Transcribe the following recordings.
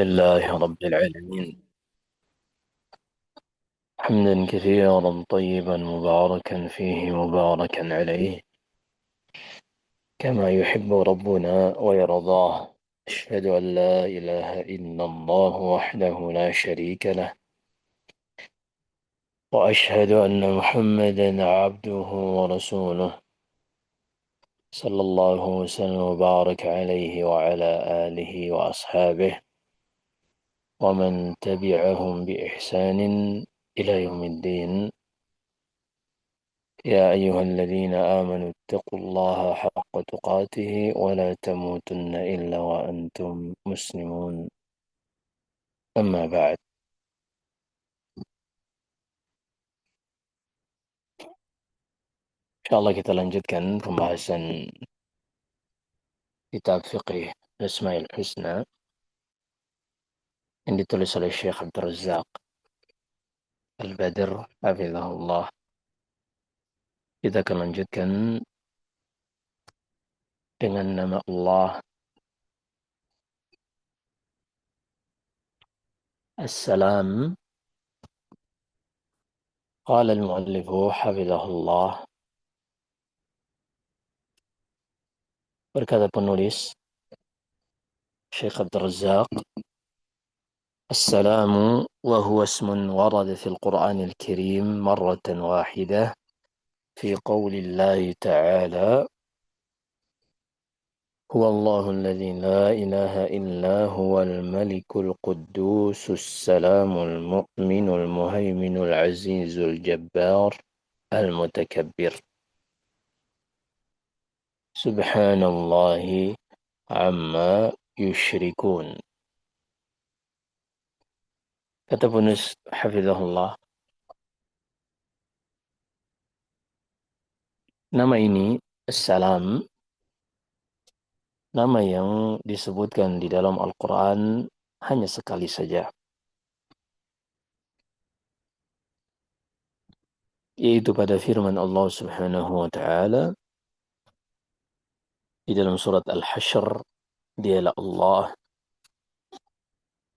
لله رب العالمين، حمدا كثيرا طيبا مباركا فيه مباركا عليه كما يحب ربنا ويرضاه. أشهد أن لا إله إلا الله وحده لا شريك له، وأشهد أن محمدا عبده ورسوله، صلى الله وسلم وبارك عليه وعلى آله وأصحابه ومن تبعهم بإحسان إلى يوم الدين. يا أيها الذين آمنوا اتقوا الله حق تقاته ولا تموتن إلا وأنتم مسلمون. أما بعد، InsyaAllah kita lanjutkan pembahasan kitab fiqih Asmaul Husna yang ditulis oleh Syekh Abdul Razak Al-Badr hafizahullah. Kita akan lanjutkan dengan nama Allah As-Salam. Qala al-muallifu hafizahullah, berkata penulis Syekh Abdul Razak, السلام وهو اسم ورد في القرآن الكريم مرة واحدة في قول الله تعالى: هو الله الذي لا إله إلا هو الملك القدوس السلام المؤمن المهيمن العزيز الجبار المتكبر سبحان الله عما يشركون. Kata penulis hafizahullah, nama ini Assalam, nama yang disebutkan di dalam Al-Quran hanya sekali saja, yaitu pada firman Allah Subhanahu wa Ta'ala di dalam surat Al-Hasyr, dialah Allah,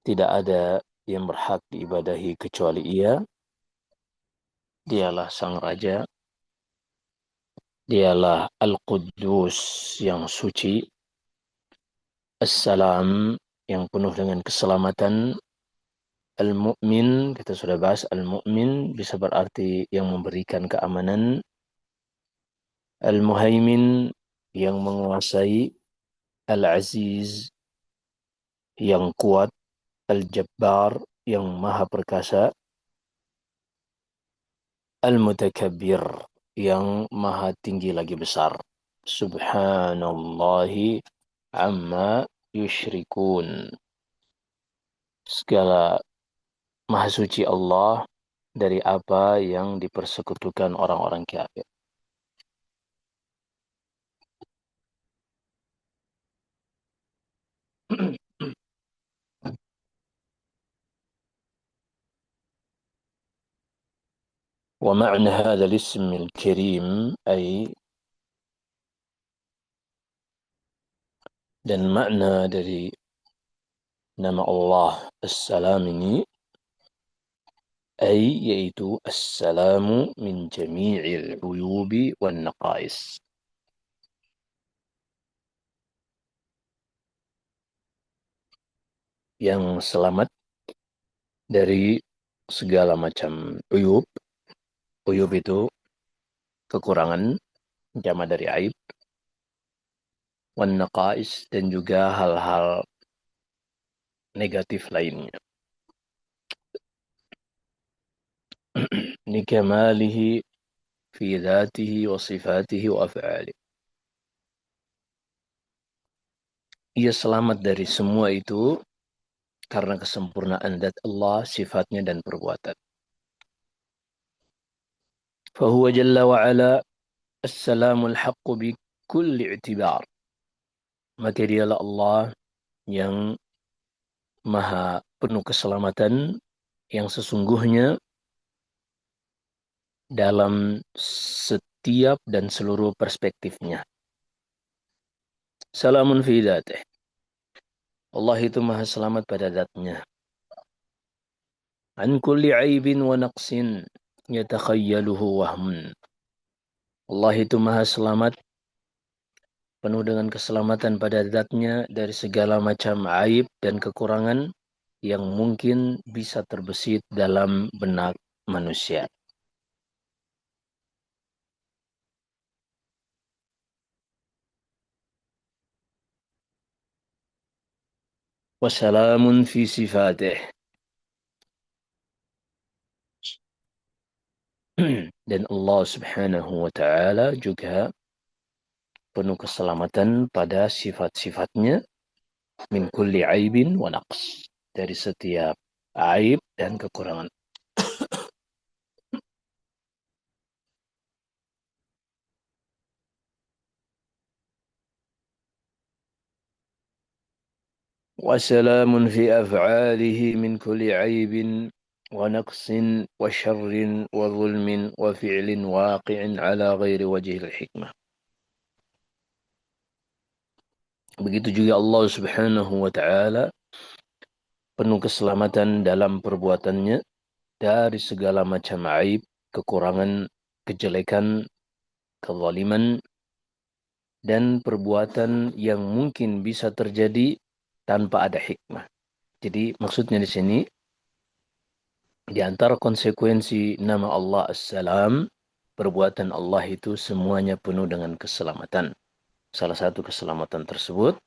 tidak ada yang berhak diibadahi kecuali Ia, dialah Sang Raja, dialah Al-Quddus yang suci, As-Salam yang penuh dengan keselamatan, Al-Mu'min, kita sudah bahas Al-Mu'min bisa berarti yang memberikan keamanan, Al-Muhaimin yang menguasai, Al-Aziz yang kuat, Al-Jabbar yang maha perkasa, Al-Mutakabbir yang maha tinggi lagi besar. Subhanallahi amma yushrikun. Segala maha suci Allah dari apa yang dipersekutukan orang-orang kafir. ومعنى هذا الاسم الكريم أي، dan makna dari nama Allah As-Salam ini, أي yaitu As-Salamu min jami'il uyubi wan naqais, yang selamat dari segala macam uyub. Uyub itu kekurangan, jama dari aib, wan naqais dan juga hal-hal negatif lainnya. Likamalihi fi dhatihi wa sifatihi wa af'alihi. Ia selamat dari semua itu karena kesempurnaan zat Allah, sifatnya dan perbuatan. Fahuwa jalla wa ala as-salamul haqqu bi kulli i'tibar. Maka dialah Allah yang maha penuh keselamatan, yang sesungguhnya dalam setiap dan seluruh perspektifnya. Salamun fi dzatih. Allah itu maha selamat pada zatnya. An kulli aibin wa naqsin yatakhayyaluhu wahmun. Allah itu maha selamat, penuh dengan keselamatan pada zatnya dari segala macam aib dan kekurangan yang mungkin bisa terbesit dalam benak manusia. Wassalamun fi sifatih. Dan Allah subhanahu wa ta'ala juga penuh keselamatan pada sifat-sifatnya min kulli aibin wa naqs. Dari setiap aib dan kekurangan. وسلام في أفعاله من كل عيب ونقص وشر وظلم وفعل واقع على غير وجه الحكمة. Begitu juga Allah subhanahu wa ta'ala penuh keselamatan dalam perbuatannya dari segala macam aib, kekurangan, kejelekan, kezaliman, dan perbuatan yang mungkin bisa terjadi tanpa ada hikmah. Jadi maksudnya di sini, di antara konsekuensi nama Allah As-Salam, perbuatan Allah itu semuanya penuh dengan keselamatan. Salah satu keselamatan tersebut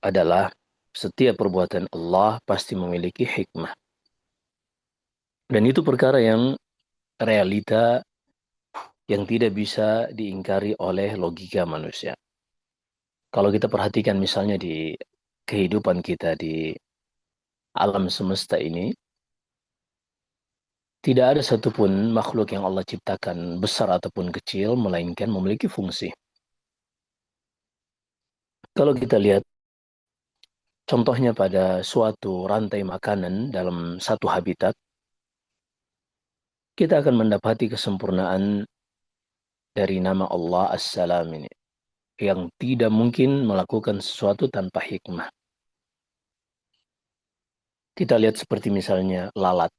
adalah setiap perbuatan Allah pasti memiliki hikmah. Dan itu perkara yang realita yang tidak bisa diingkari oleh logika manusia. Kalau kita perhatikan misalnya di kehidupan kita di alam semesta ini, tidak ada satupun makhluk yang Allah ciptakan besar ataupun kecil, melainkan memiliki fungsi. Kalau kita lihat contohnya pada suatu rantai makanan dalam satu habitat, kita akan mendapati kesempurnaan dari nama Allah As-Salam ini, yang tidak mungkin melakukan sesuatu tanpa hikmah. Kita lihat seperti misalnya lalat,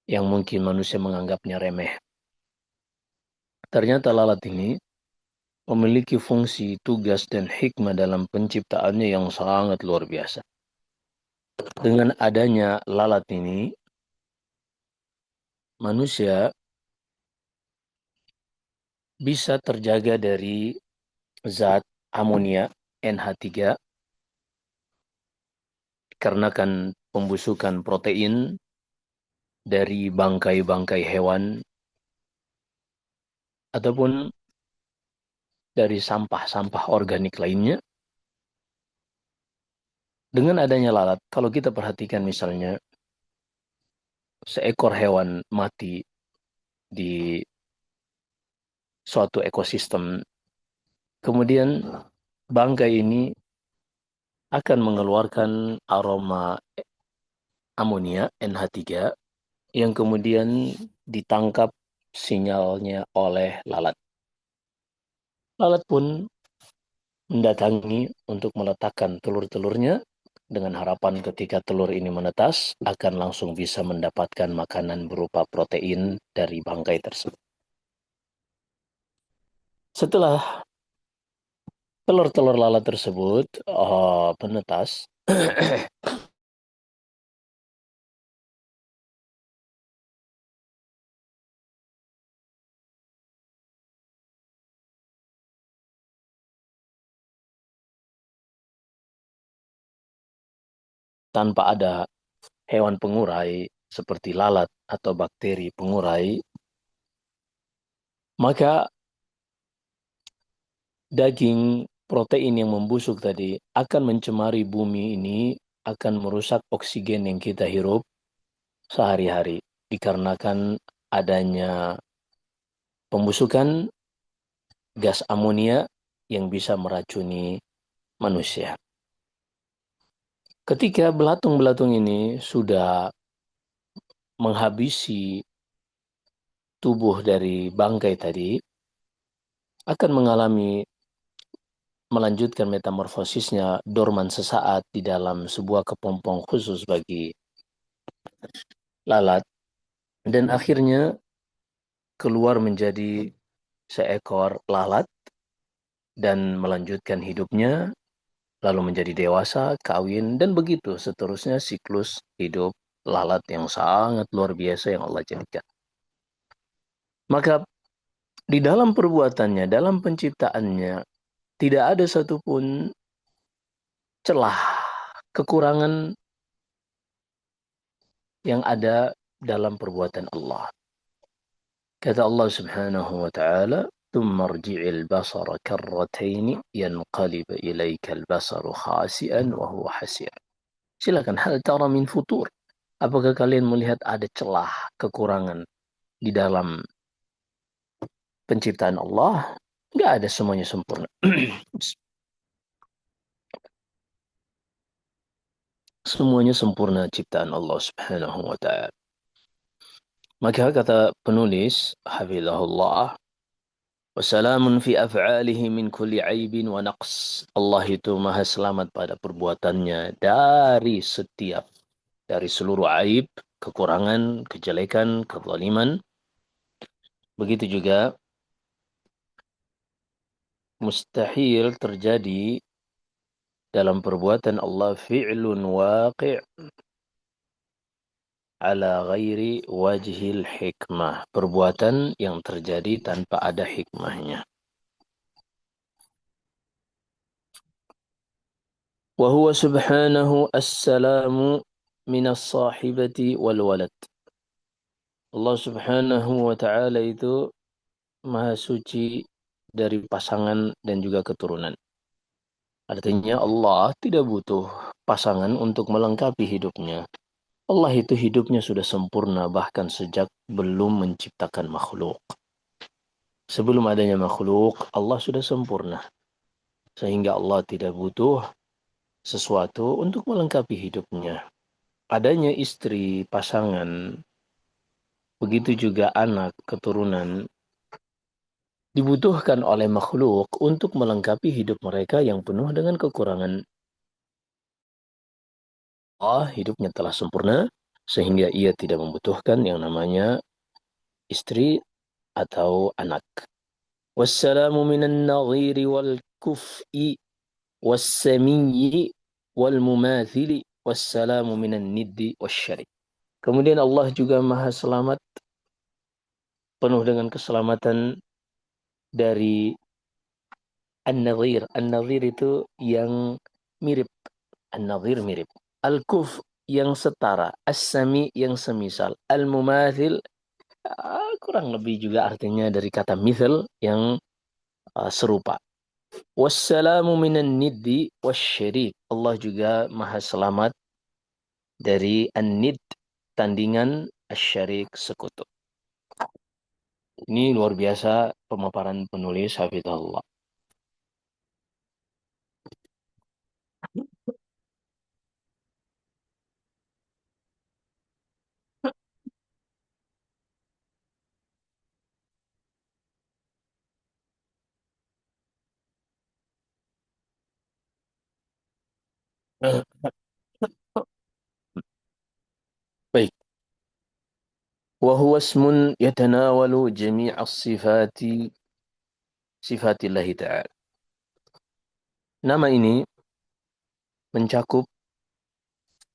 yang mungkin manusia menganggapnya remeh. Ternyata lalat ini memiliki fungsi, tugas, dan hikmah dalam penciptaannya yang sangat luar biasa. Dengan adanya lalat ini, manusia bisa terjaga dari zat amonia NH3 karena kan pembusukan protein dari bangkai-bangkai hewan ataupun dari sampah-sampah organik lainnya. Dengan adanya lalat, kalau kita perhatikan misalnya seekor hewan mati di suatu ekosistem, kemudian bangkai ini akan mengeluarkan aroma amonia NH3 yang kemudian ditangkap sinyalnya oleh lalat. Lalat pun mendatangi untuk meletakkan telur-telurnya dengan harapan ketika telur ini menetas akan langsung bisa mendapatkan makanan berupa protein dari bangkai tersebut. Setelah telur-telur lalat tersebut menetas, tanpa ada hewan pengurai seperti lalat atau bakteri pengurai, maka daging protein yang membusuk tadi akan mencemari bumi ini, akan merusak oksigen yang kita hirup sehari-hari dikarenakan adanya pembusukan gas amonia yang bisa meracuni manusia. Ketika belatung-belatung ini sudah menghabisi tubuh dari bangkai tadi, akan mengalami melanjutkan metamorfosisnya dorman sesaat di dalam sebuah kepompong khusus bagi lalat dan akhirnya keluar menjadi seekor lalat dan melanjutkan hidupnya lalu menjadi dewasa, kawin dan begitu seterusnya siklus hidup lalat yang sangat luar biasa yang Allah jadikan. Maka di dalam perbuatannya, dalam penciptaannya tidak ada satupun celah, kekurangan yang ada dalam perbuatan Allah. Kata Allah Subhanahu wa taala, "Tsumma irji'il basara karratayn yanqalib ilaika al-basaru khasi'an wa huwa hasir." Silakan, hal tara min futur. Apakah kalian melihat ada celah, kekurangan di dalam penciptaan Allah? Enggak ada, semuanya sempurna. Semuanya sempurna ciptaan Allah Subhanahu wa taala. Maka kata penulis, hafizahullah, "Wassalamun fi af'alihi min kulli aibin wa naqs." Allah itu maha selamat pada perbuatannya dari seluruh aib, kekurangan, kejelekan, kezaliman. Begitu juga mustahil terjadi dalam perbuatan Allah fi'lun waqi' ala ghairi wajhil hikmah. Perbuatan yang terjadi tanpa ada hikmahnya. Wa huwa subhanahu as-salamu minas sahibati wal walad. Allah subhanahu wa ta'ala itu maha suci dari pasangan dan juga keturunan. Artinya Allah tidak butuh pasangan untuk melengkapi hidupnya. Allah itu hidupnya sudah sempurna bahkan sejak belum menciptakan makhluk. Sebelum adanya makhluk, Allah sudah sempurna. Sehingga Allah tidak butuh sesuatu untuk melengkapi hidupnya. Adanya istri, pasangan, begitu juga anak, keturunan, dibutuhkan oleh makhluk untuk melengkapi hidup mereka yang penuh dengan kekurangan. Allah hidupnya telah sempurna, sehingga ia tidak membutuhkan yang namanya istri atau anak. Wassalamu minan nadhiri wal kuf'i wassamiyi wal mumathili wassalamu minan niddi wasyarik. Kemudian Allah juga maha selamat, penuh dengan keselamatan dari an-nadhir. An-nadhir itu yang mirip. An-nadhir mirip. Al-kuf yang setara. As-sami yang semisal. Al-mumathil kurang lebih juga artinya dari kata mithil yang serupa. Wassalamu minan niddi wasyarik. Allah juga maha selamat dari an-nid, tandingan, asyarik, sekutu. Ini luar biasa pemaparan penulis hafizahullah. Baik. Wa huwa ismun yatanawalu jami'a sifatillahi ta'ala. Nama ini mencakup,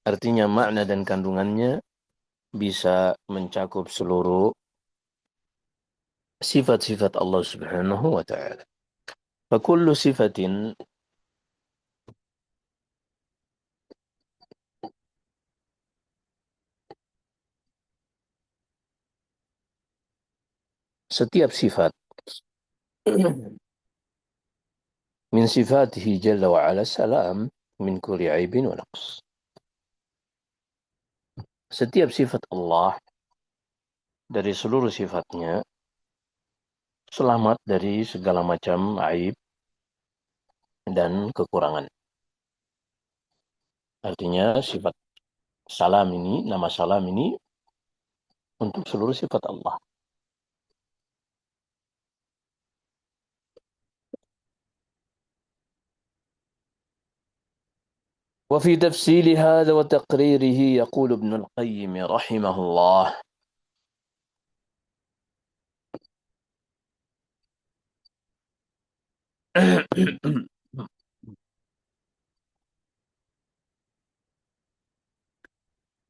artinya makna dan kandungannya bisa mencakup seluruh sifat-sifat Allah Subhanahu wa ta'ala. Fakullu sifatin, setiap sifat min sifatihi jalla wa ala salam min kulli aibin wa naqs. Setiap sifat Allah dari seluruh sifatnya selamat dari segala macam aib dan kekurangan. Artinya sifat salam ini, nama salam ini untuk seluruh sifat Allah. وفي تفصيل هذا وتقريره يقول ابن القيم رحمه الله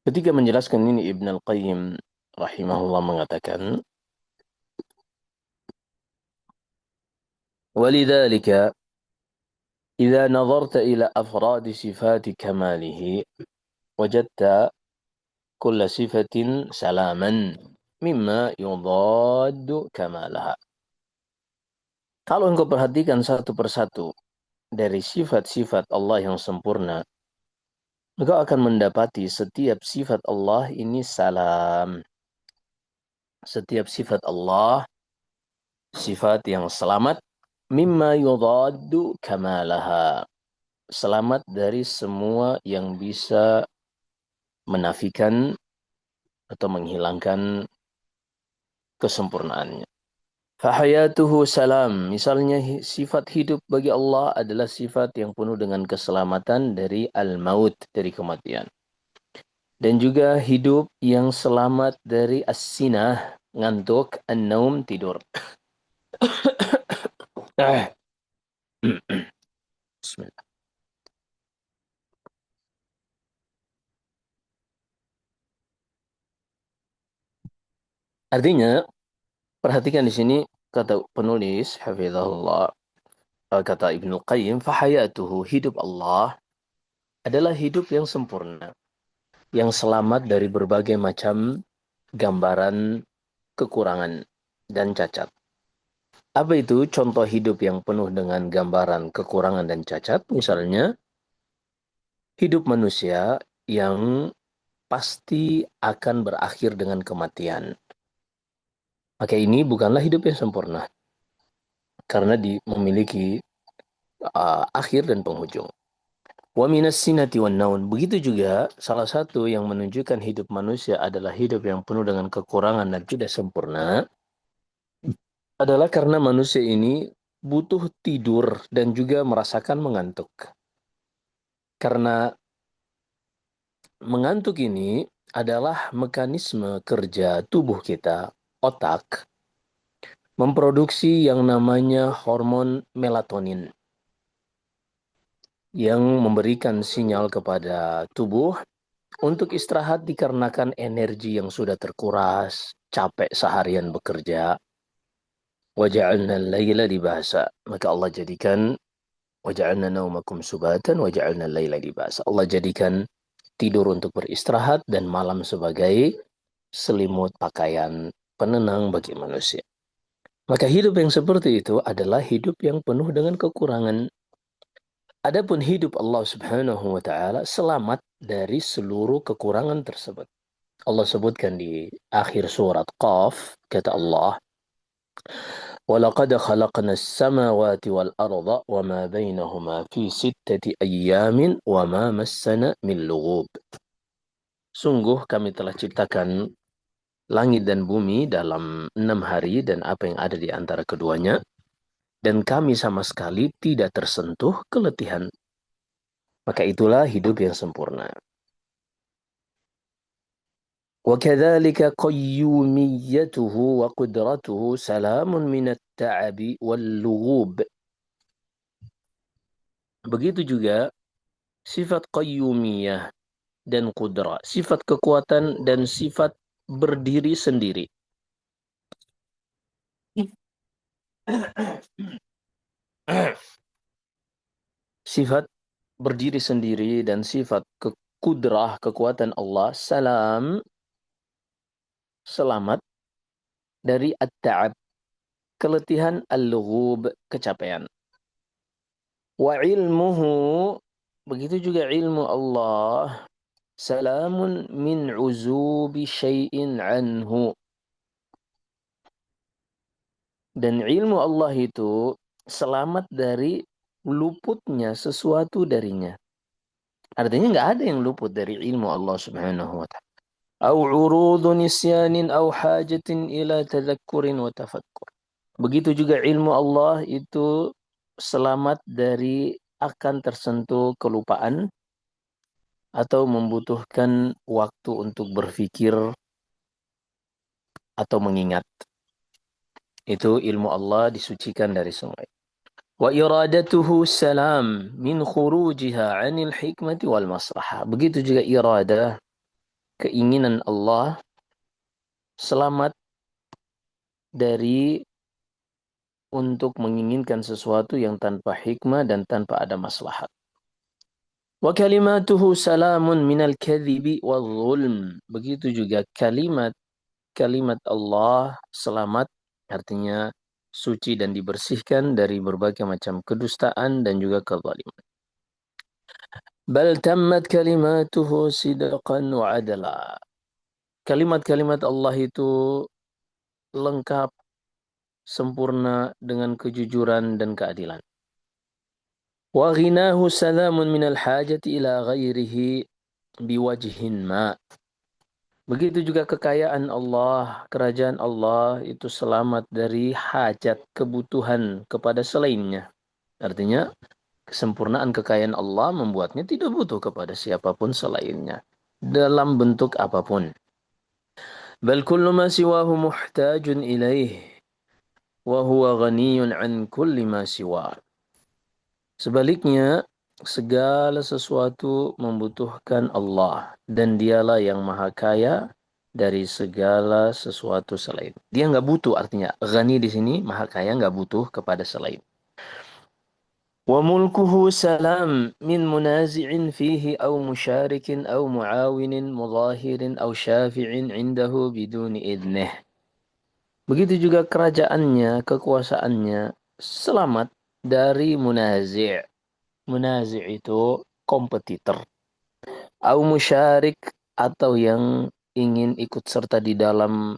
ketika menjelaskan ini Ibn Al-Qayyim rahimahullah mengatakan ولذلك إذا نظرت إلى أفراد صفات كماله وجدت كل صفة سلاما مما يضاد كمالها. Kalau engkau perhatikan satu persatu dari sifat-sifat Allah yang sempurna, engkau akan mendapati setiap sifat Allah ini salam. Setiap sifat Allah, sifat yang selamat, mimma yudaddu kamalaha. Selamat dari semua yang bisa menafikan atau menghilangkan kesempurnaannya. Fahayatuhu salam. Misalnya sifat hidup bagi Allah adalah sifat yang penuh dengan keselamatan dari al-maut, dari kematian. Dan juga hidup yang selamat dari as-sinah, ngantuk, an-naum, tidur. Bismillah. Artinya, perhatikan di sini kata penulis, hafizahullah, kata Ibnu Qayyim, fahayatuhu, hidup Allah adalah hidup yang sempurna, yang selamat dari berbagai macam gambaran kekurangan dan cacat. Apa itu contoh hidup yang penuh dengan gambaran kekurangan dan cacat? Misalnya, hidup manusia yang pasti akan berakhir dengan kematian. Maka ini bukanlah hidup yang sempurna, karena memiliki akhir dan penghujung. Wa minas sinati wan naun. Begitu juga salah satu yang menunjukkan hidup manusia adalah hidup yang penuh dengan kekurangan dan tidak sempurna adalah karena manusia ini butuh tidur dan juga merasakan mengantuk. Karena mengantuk ini adalah mekanisme kerja tubuh kita, otak, memproduksi yang namanya hormon melatonin yang memberikan sinyal kepada tubuh untuk istirahat dikarenakan energi yang sudah terkuras, capek seharian bekerja. وَجَعَلْنَا اللَّيْلَ لِبَاسًا. Maka Allah jadikan وَجَعَلْنَا نَوْمَكُمْ سُبَاتًا وَجَعَلْنَا اللَّيْلَ لِبَاسًا. Allah jadikan tidur untuk beristirahat dan malam sebagai selimut pakaian penenang bagi manusia. Maka hidup yang seperti itu adalah hidup yang penuh dengan kekurangan. Adapun hidup Allah Subhanahu wa taala selamat dari seluruh kekurangan tersebut. Allah sebutkan di akhir surat Qaf, kata Allah, وَلَقَدْ خَلَقْنَا السَّمَاوَاتِ وَالْأَرْضَ وَمَا بَيْنَهُمَا فِي 6 أَيَّامٍ وَمَا مَسَّنَا مِنْ لُغُوبٍ. Sungguh kami telah ciptakan langit dan bumi dalam 6 hari dan apa yang ada di antara keduanya, dan kami sama sekali tidak tersentuh keletihan. Maka itulah hidup yang sempurna. وَكَذَلِكَ قَيُّومِيَّتُهُ وَقُدْرَتُهُ سَلَامٌ مِنَ التَّعَبِ وَاللُّغُوبِ. Begitu juga sifat qayyumiyah dan qudra, sifat kekuatan dan sifat berdiri sendiri. Sifat berdiri sendiri dan sifat kudrah, kekuatan Allah, salam, selamat dari at-ta'ab, keletihan, al-lughub, kecapean. Wa ilmuhu, begitu juga ilmu Allah, salamun min uzubi syai'in anhu. Dan ilmu Allah itu selamat dari luputnya sesuatu darinya. Artinya nggak ada yang luput dari ilmu Allah Subhanahu wa ta'ala. Au urudu nisyanin au hajatin ila tadhakkurin wa tafakkur. Begitu juga ilmu Allah itu selamat dari akan tersentuh kelupaan atau membutuhkan waktu untuk berpikir atau mengingat. Itu ilmu Allah disucikan dari semua. Wa iradatuhu salam min khurujiha 'anil hikmati wal maslahah. Begitu juga iradah, keinginan Allah selamat dari untuk menginginkan sesuatu yang tanpa hikmah dan tanpa ada maslahat. Wa kalimatuhu salamun minal kadhibi wal zulm. Begitu juga kalimat Allah selamat, artinya suci dan dibersihkan dari berbagai macam kedustaan dan juga kezaliman. Bal tammat kalimatuhu sidqan wa adla. Kalimat-kalimat Allah itu lengkap, sempurna dengan kejujuran dan keadilan. Wa ghinahu salamun minal hajati ila ghairihi biwajhin ma. Begitu juga kekayaan Allah, kerajaan Allah itu selamat dari hajat, kebutuhan kepada selainnya. Artinya, kesempurnaan kekayaan Allah membuatnya tidak butuh kepada siapapun selainnya. Dalam bentuk apapun. Bal kullu ma siwahu muhtajun ilaih. Wa huwa ghaniyun an kulli ma siwa. Sebaliknya, segala sesuatu membutuhkan Allah. Dan dialah yang maha kaya dari segala sesuatu selain. Dia nggak butuh, artinya ghani di sini maha kaya nggak butuh kepada selain. Wa mulkuhu salam min munazi'in fihi aw musyarikin aw muawinin muzahirin aw syafi'in indahu biduni idnih. Begitu juga kerajaannya, kekuasaannya selamat dari munazi'. Munazi' itu kompetitor. Au musyarik atau yang ingin ikut serta di dalam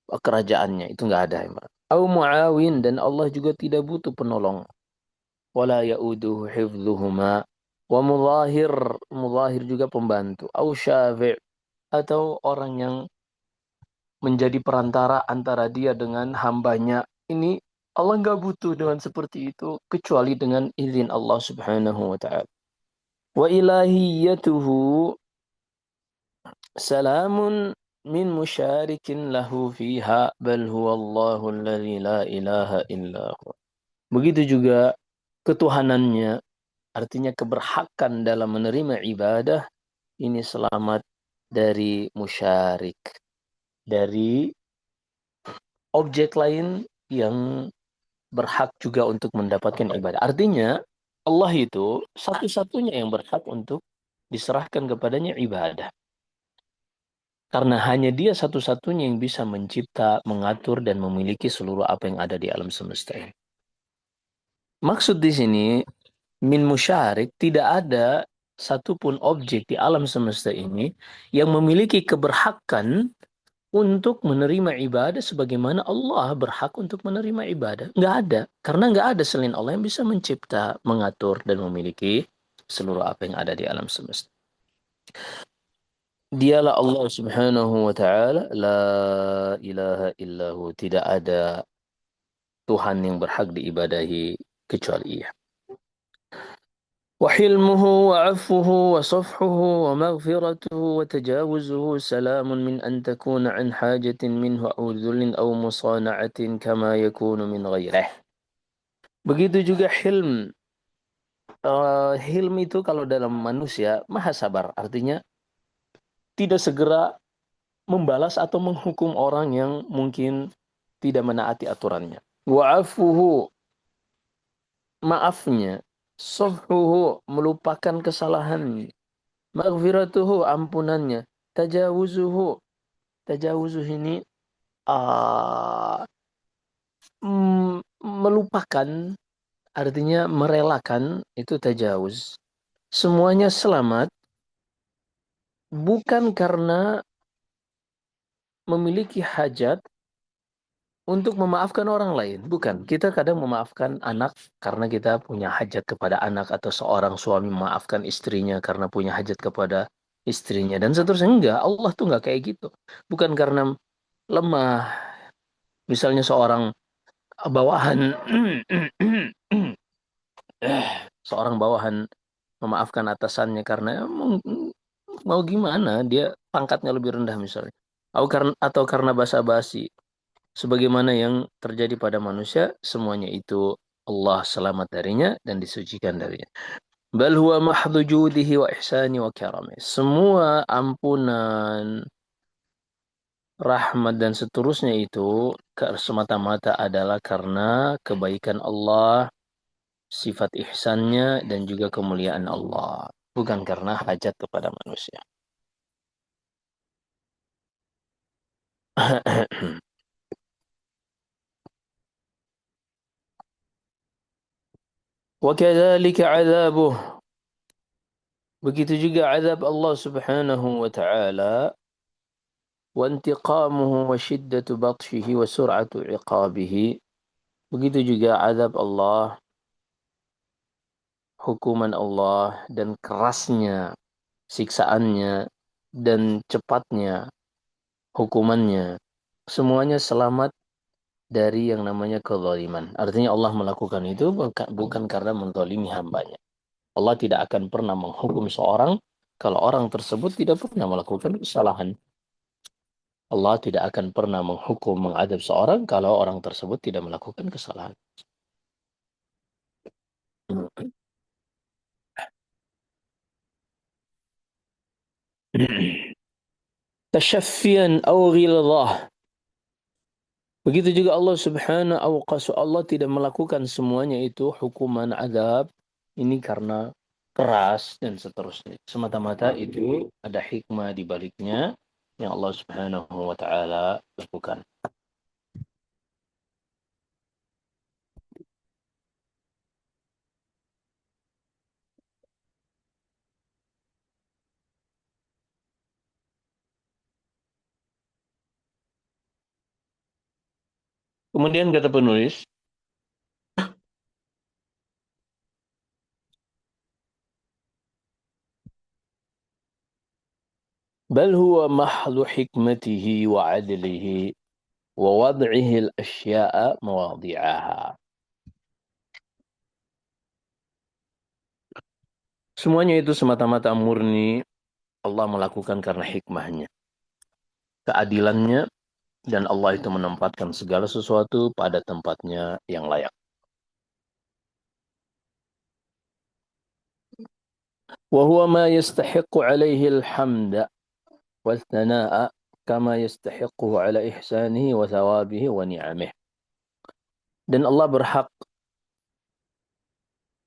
kerajaannya. Itu nggak ada. Au muawin, dan Allah juga tidak butuh penolong. Wala ya'uduhu hifdhuhuma. Wa mudhahir. Mudhahir juga pembantu. Au syafi' atau orang yang menjadi perantara antara dia dengan hambanya. Ini Allah nggak butuh dengan seperti itu kecuali dengan izin Allah Subhanahu wa taala. Wa ilahiyatuhu salamun min musyarikin lahu fiha bal huwa Allahu alladhi la ilaha illahu. Begitu juga ketuhanannya, artinya keberhakan dalam menerima ibadah, ini selamat dari musyarik, dari objek lain yang berhak juga untuk mendapatkan ibadah. Artinya Allah itu satu-satunya yang berhak untuk diserahkan kepadanya ibadah. Karena hanya dia satu-satunya yang bisa mencipta, mengatur, dan memiliki seluruh apa yang ada di alam semesta ini. Maksud di sini, min musyarik, tidak ada satupun objek di alam semesta ini yang memiliki keberhakan untuk menerima ibadah sebagaimana Allah berhak untuk menerima ibadah. Nggak ada. Karena nggak ada selain Allah yang bisa mencipta, mengatur, dan memiliki seluruh apa yang ada di alam semesta. Dialah Allah Subhanahu wa taala, la ilaha illahu, tidak ada Tuhan yang berhak diibadahi kecuali Ia. Wa hilmuhu wa 'afwuhu wa safhuhu wa maghfiratuhu wa tajawuzuhu salamun min an takuna an hajatin minhu aw dhullin aw musana'atin kama yakunu min ghairihi. Begitu juga hilm. Hilm itu kalau dalam manusia maha sabar, artinya tidak segera membalas atau menghukum orang yang mungkin tidak menaati aturannya. Wa'afuhu, maafnya. Sofhuhu, melupakan kesalahan. Maghfiratuhu, ampunannya. Tajawuzuhu, tajawuzuh ini melupakan, artinya merelakan, itu tajawuz. Semuanya selamat, bukan karena memiliki hajat untuk memaafkan orang lain. Bukan. Kita kadang memaafkan anak karena kita punya hajat kepada anak, atau seorang suami memaafkan istrinya karena punya hajat kepada istrinya, dan seterusnya. Enggak, Allah tuh enggak kayak gitu. Bukan karena lemah. Misalnya seorang bawahan seorang bawahan memaafkan atasannya karena mau gimana? Dia pangkatnya lebih rendah misalnya. Atau karena basa-basi. Sebagaimana yang terjadi pada manusia, semuanya itu Allah selamat darinya dan disucikan darinya. Bal huwa mahdhu judihi wa ihsani wa karami. Semua ampunan, rahmat dan seterusnya itu semata-mata adalah karena kebaikan Allah, sifat ihsannya dan juga kemuliaan Allah, bukan karena hajat kepada manusia. Wa kadzalika 'adzabuh. Begitu juga azab Allah Subhanahu wa taala, wa intiqamuhu wa shiddatu batshihi wa sur'atu 'iqabihi. Begitu juga azab Allah, hukuman Allah dan kerasnya siksaannya dan cepatnya hukumannya. Semuanya selamat dari yang namanya kezaliman. Artinya Allah melakukan itu bukan karena menzalimi hambanya. Allah tidak akan pernah menghukum seorang kalau orang tersebut tidak pernah melakukan kesalahan. Allah tidak akan pernah menghukum, mengadab seorang kalau orang tersebut tidak melakukan kesalahan. Tashaffian aw ghilzah. Begitu juga Allah Subhanahu wa ta'ala, Allah tidak melakukan semuanya itu hukuman azab ini karena keras dan seterusnya. Semata-mata itu ada hikmah di baliknya yang Allah Subhanahu wa taala lakukan. Kemudian kata penulis, bal huwa mahlu hikmatihi wa adlihi wa wad'ihi al-asya'a mawadhi'aha. Semuanya itu semata-mata murni Allah melakukan karena hikmahnya, keadilannya, dan Allah itu menempatkan segala sesuatu pada tempatnya yang layak. Wa huwa ma yastahiqqu alaihi al-hamda wal thanaa'a kama yastahiqquhu ala ihsanihi wa thawabihi wa ni'amihi. Dan Allah berhak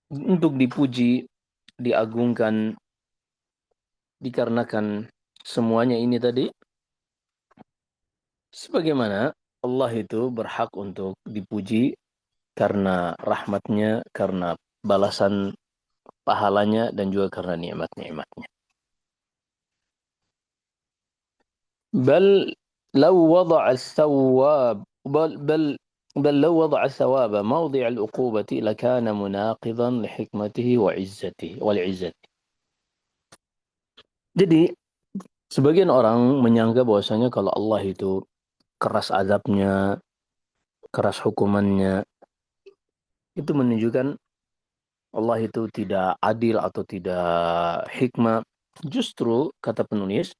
untuk dipuji, diagungkan, dikarenakan semuanya ini tadi, sebagaimana Allah itu berhak untuk dipuji karena rahmatnya, karena balasan pahalanya, dan juga karena nikmat-nikmatnya. بل لو وضع الثواب بل لو وضع الثواب موضع العقوبة لكان مناقضا لحكمته وعزته والعزة. Jadi sebagian orang menyangka bahwasanya kalau Allah itu keras azabnya, keras hukumannya, itu menunjukkan Allah itu tidak adil atau tidak hikmah. Justru kata penulis,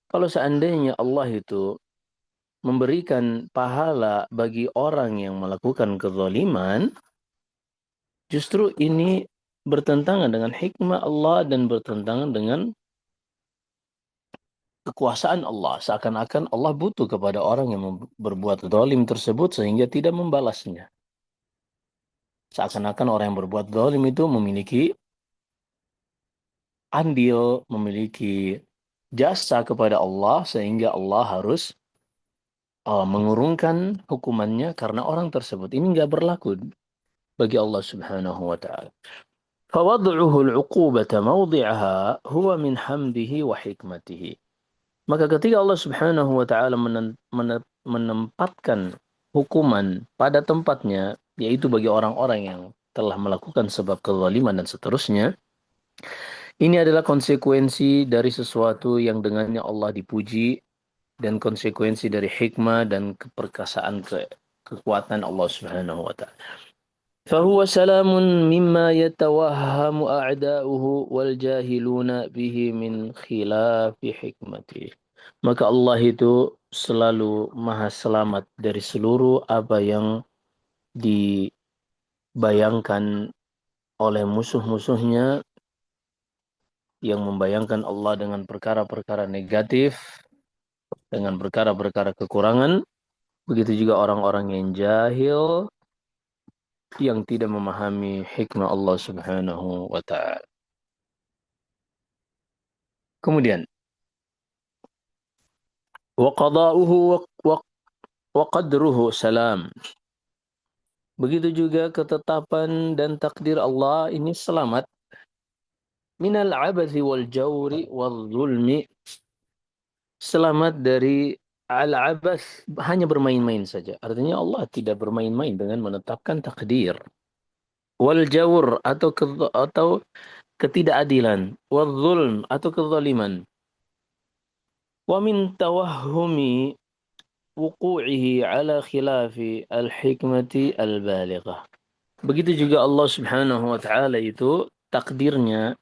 kalau seandainya Allah itu memberikan pahala bagi orang yang melakukan kezaliman, justru ini bertentangan dengan hikmah Allah dan bertentangan dengan kekuasaan Allah. Seakan-akan Allah butuh kepada orang yang berbuat zalim tersebut sehingga tidak membalasnya. Seakan-akan orang yang berbuat zalim itu memiliki andil, memiliki jasa kepada Allah sehingga Allah harus mengurungkan hukumannya karena orang tersebut. Ini nggak berlaku bagi Allah Subhanahu wa taala. فوضعه العقوبة موضعها هو من حمده وحكمته. Maka ketika Allah Subhanahu wa taala menempatkan hukuman pada tempatnya, yaitu bagi orang-orang yang telah melakukan sebab kezaliman dan seterusnya, ini adalah konsekuensi dari sesuatu yang dengannya Allah dipuji dan konsekuensi dari hikmah dan keperkasaan kekuatan Allah Subhanahu wa taala. فهو سلام مما يتوهم أعداؤه والجاهلون به من خلاف حكمته. Maka Allah itu selalu maha selamat dari seluruh apa yang dibayangkan oleh musuh-musuhnya yang membayangkan Allah dengan perkara-perkara negatif, dengan perkara-perkara kekurangan. Begitu juga orang-orang yang jahil yang tidak memahami hikmah Allah Subhanahu wa taala. Kemudian wa qada'uhu wa qadruhu salam. Begitu juga ketetapan dan takdir Allah ini selamat minal abathi wal jawri wal zulmi. Selamat dari al-abath, hanya bermain-main saja. Artinya Allah tidak bermain-main dengan menetapkan takdir. Wal jawr atau ketidakadilan, wal zulm atau kezaliman. Wa min tawahhumi wuqu'ihi ala khilafi al-hikmati al-balighah. Begitu juga Allah Subhanahu wa taala itu takdirnya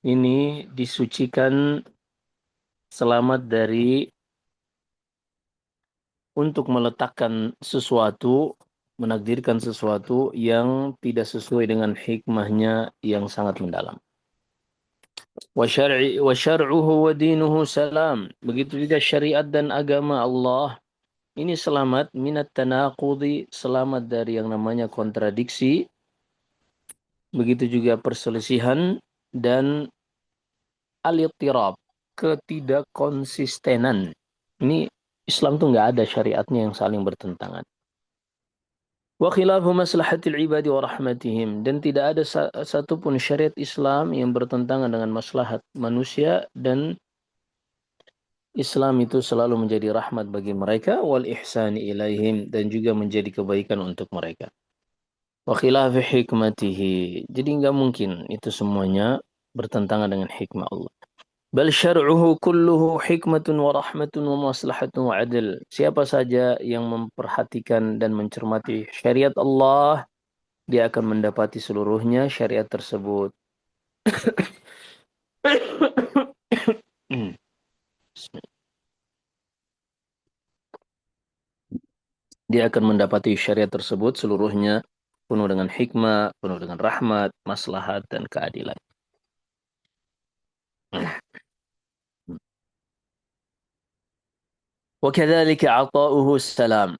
ini disucikan selamat dari untuk meletakkan sesuatu, menakdirkan sesuatu yang tidak sesuai dengan hikmahnya yang sangat mendalam. Wa syar'uhu wa dinuhu salam. Begitu juga syariat dan agama Allah ini selamat minat tanaqudi, selamat dari yang namanya kontradiksi, begitu juga perselisihan dan al-ittirab, ketidakkonsistenan. Ini Islam tuh nggak ada syariatnya yang saling bertentangan. Wa khilafu maslahatil ibadi wa rahmatihim, dan tidak ada satupun syariat Islam yang bertentangan dengan maslahat manusia, dan Islam itu selalu menjadi rahmat bagi mereka, wal ihsani ilaihim, dan juga menjadi kebaikan untuk mereka. Wa khilafi hikmatihi. Jadi nggak mungkin itu semuanya bertentangan dengan hikmah Allah. Bal syar'uhu kulluhu hikmatun wa rahmatun wa maslahatun wa adil. Siapa saja yang memperhatikan dan mencermati syariat Allah, dia akan mendapati seluruhnya syariat tersebut. Dia akan mendapati syariat tersebut seluruhnya penuh dengan hikmah, penuh dengan rahmat, maslahat, dan keadilan. Wa kadzalika 'ata'uhu salam.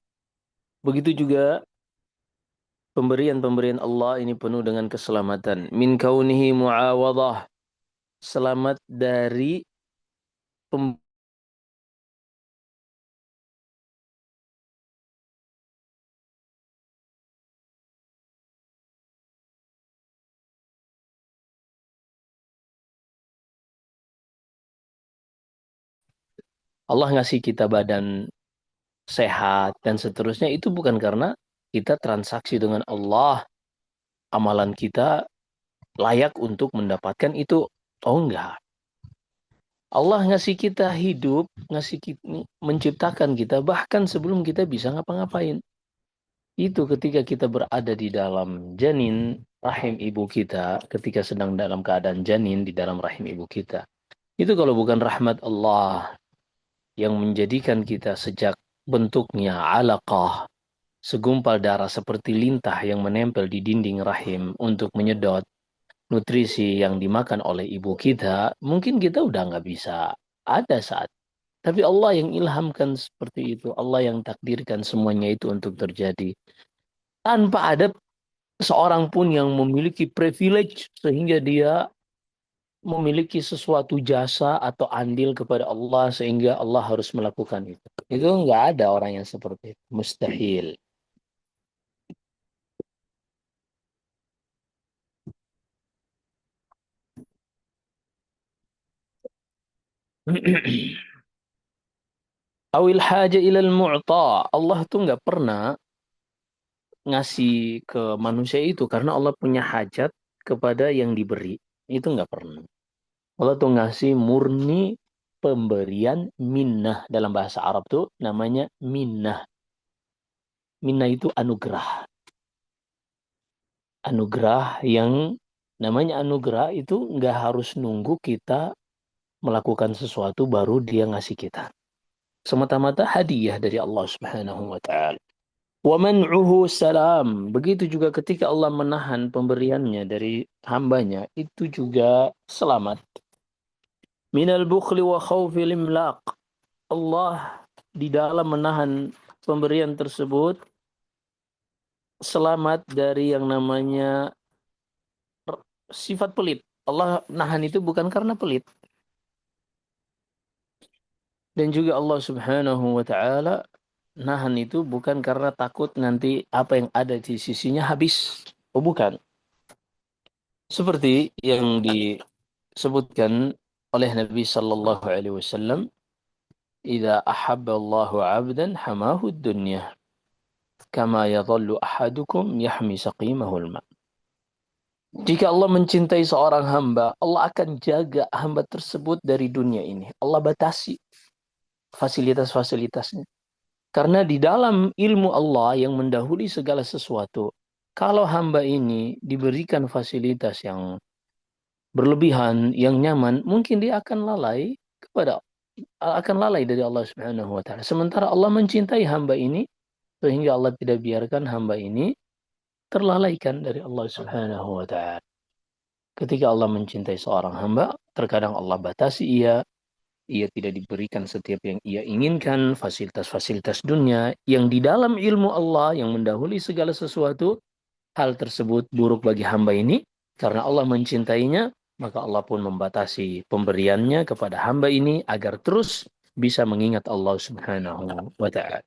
Begitu juga pemberian-pemberian Allah ini penuh dengan keselamatan. Min kaunihi mu'awadah. Selamat dari Allah ngasih kita badan sehat dan seterusnya, itu bukan karena kita transaksi dengan Allah, amalan kita layak untuk mendapatkan itu. Oh enggak. Allah ngasih kita hidup, menciptakan kita bahkan sebelum kita bisa ngapa-ngapain. Itu ketika kita berada di dalam janin rahim ibu kita, ketika sedang dalam keadaan janin di dalam rahim ibu kita. Itu kalau bukan rahmat Allah yang menjadikan kita sejak bentuknya alaqah, segumpal darah seperti lintah yang menempel di dinding rahim untuk menyedot nutrisi yang dimakan oleh ibu kita, mungkin kita udah nggak bisa ada saat. Tapi Allah yang ilhamkan seperti itu. Allah yang takdirkan semuanya itu untuk terjadi. Tanpa ada seorang pun yang memiliki privilege sehingga dia memiliki sesuatu jasa atau andil kepada Allah sehingga Allah harus melakukan itu. Itu nggak ada orang yang seperti itu. Mustahil. Awil haja ilal mu'ta. Allah tuh nggak pernah ngasih ke manusia itu karena Allah punya hajat kepada yang diberi. Itu nggak pernah. Allah tuh ngasih murni pemberian minnah. Dalam bahasa Arab tuh namanya minnah. Minnah itu anugerah. anugerah yang namanya anugerah itu nggak harus nunggu kita melakukan sesuatu baru dia ngasih kita. Semata-mata hadiah dari Allah Subhanahu wa taala. Wa man'uhu salam. Begitu juga ketika Allah menahan pemberiannya dari hambanya, itu juga selamat. Minal bukhli wa khawfil imlaq. Allah di dalam menahan pemberian tersebut selamat dari yang namanya sifat pelit. Allah nahan itu bukan karena pelit. Dan juga Allah Subhanahu wa taala nahan itu bukan karena takut nanti apa yang ada di sisinya habis. Oh bukan. Seperti yang disebutkan oleh Nabi sallallahu alaihi wasallam, "Idza ahabba Allahu 'abdan hamahu ad-dunya, kama yadhallu ahadukum yahmi saqimahul ma." Jika Allah mencintai seorang hamba, Allah akan jaga hamba tersebut dari dunia ini. Allah batasi fasilitas-fasilitasnya. Karena di dalam ilmu Allah yang mendahului segala sesuatu, kalau hamba ini diberikan fasilitas yang berlebihan, yang nyaman, mungkin dia akan lalai dari Allah Subhanahu wa taala. Sementara Allah mencintai hamba ini sehingga Allah tidak biarkan hamba ini terlalaikan dari Allah Subhanahu wa taala. Ketika Allah mencintai seorang hamba, terkadang Allah batasi ia tidak diberikan setiap yang ia inginkan, fasilitas-fasilitas dunia yang di dalam ilmu Allah yang mendahului segala sesuatu, hal tersebut buruk bagi hamba ini karena Allah mencintainya, maka Allah pun membatasi pemberiannya kepada hamba ini agar terus bisa mengingat Allah Subhanahu wa taala.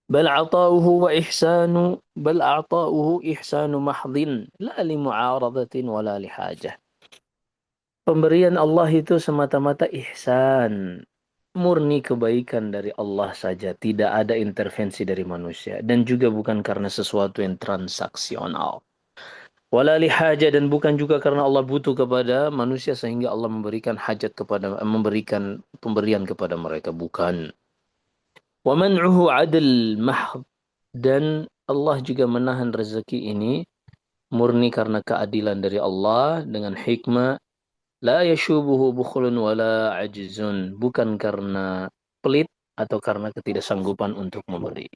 Bal a'ta'uhu ihsanu mahdhin la li mu'aradatin wala li hajah. Pemberian Allah itu semata-mata ihsan, murni kebaikan dari Allah saja, tidak ada intervensi dari manusia dan juga bukan karena sesuatu yang transaksional. Wala lihaja, dan bukan juga karena Allah butuh kepada manusia sehingga Allah memberikan pemberian kepada mereka, bukan. Wa man'uhu 'adl mahd, dan Allah juga menahan rezeki ini murni karena keadilan dari Allah dengan hikmah. La yashubuhu bukhlun wala ajzun, bukan karena pelit atau karena ketidaksanggupan untuk memberi.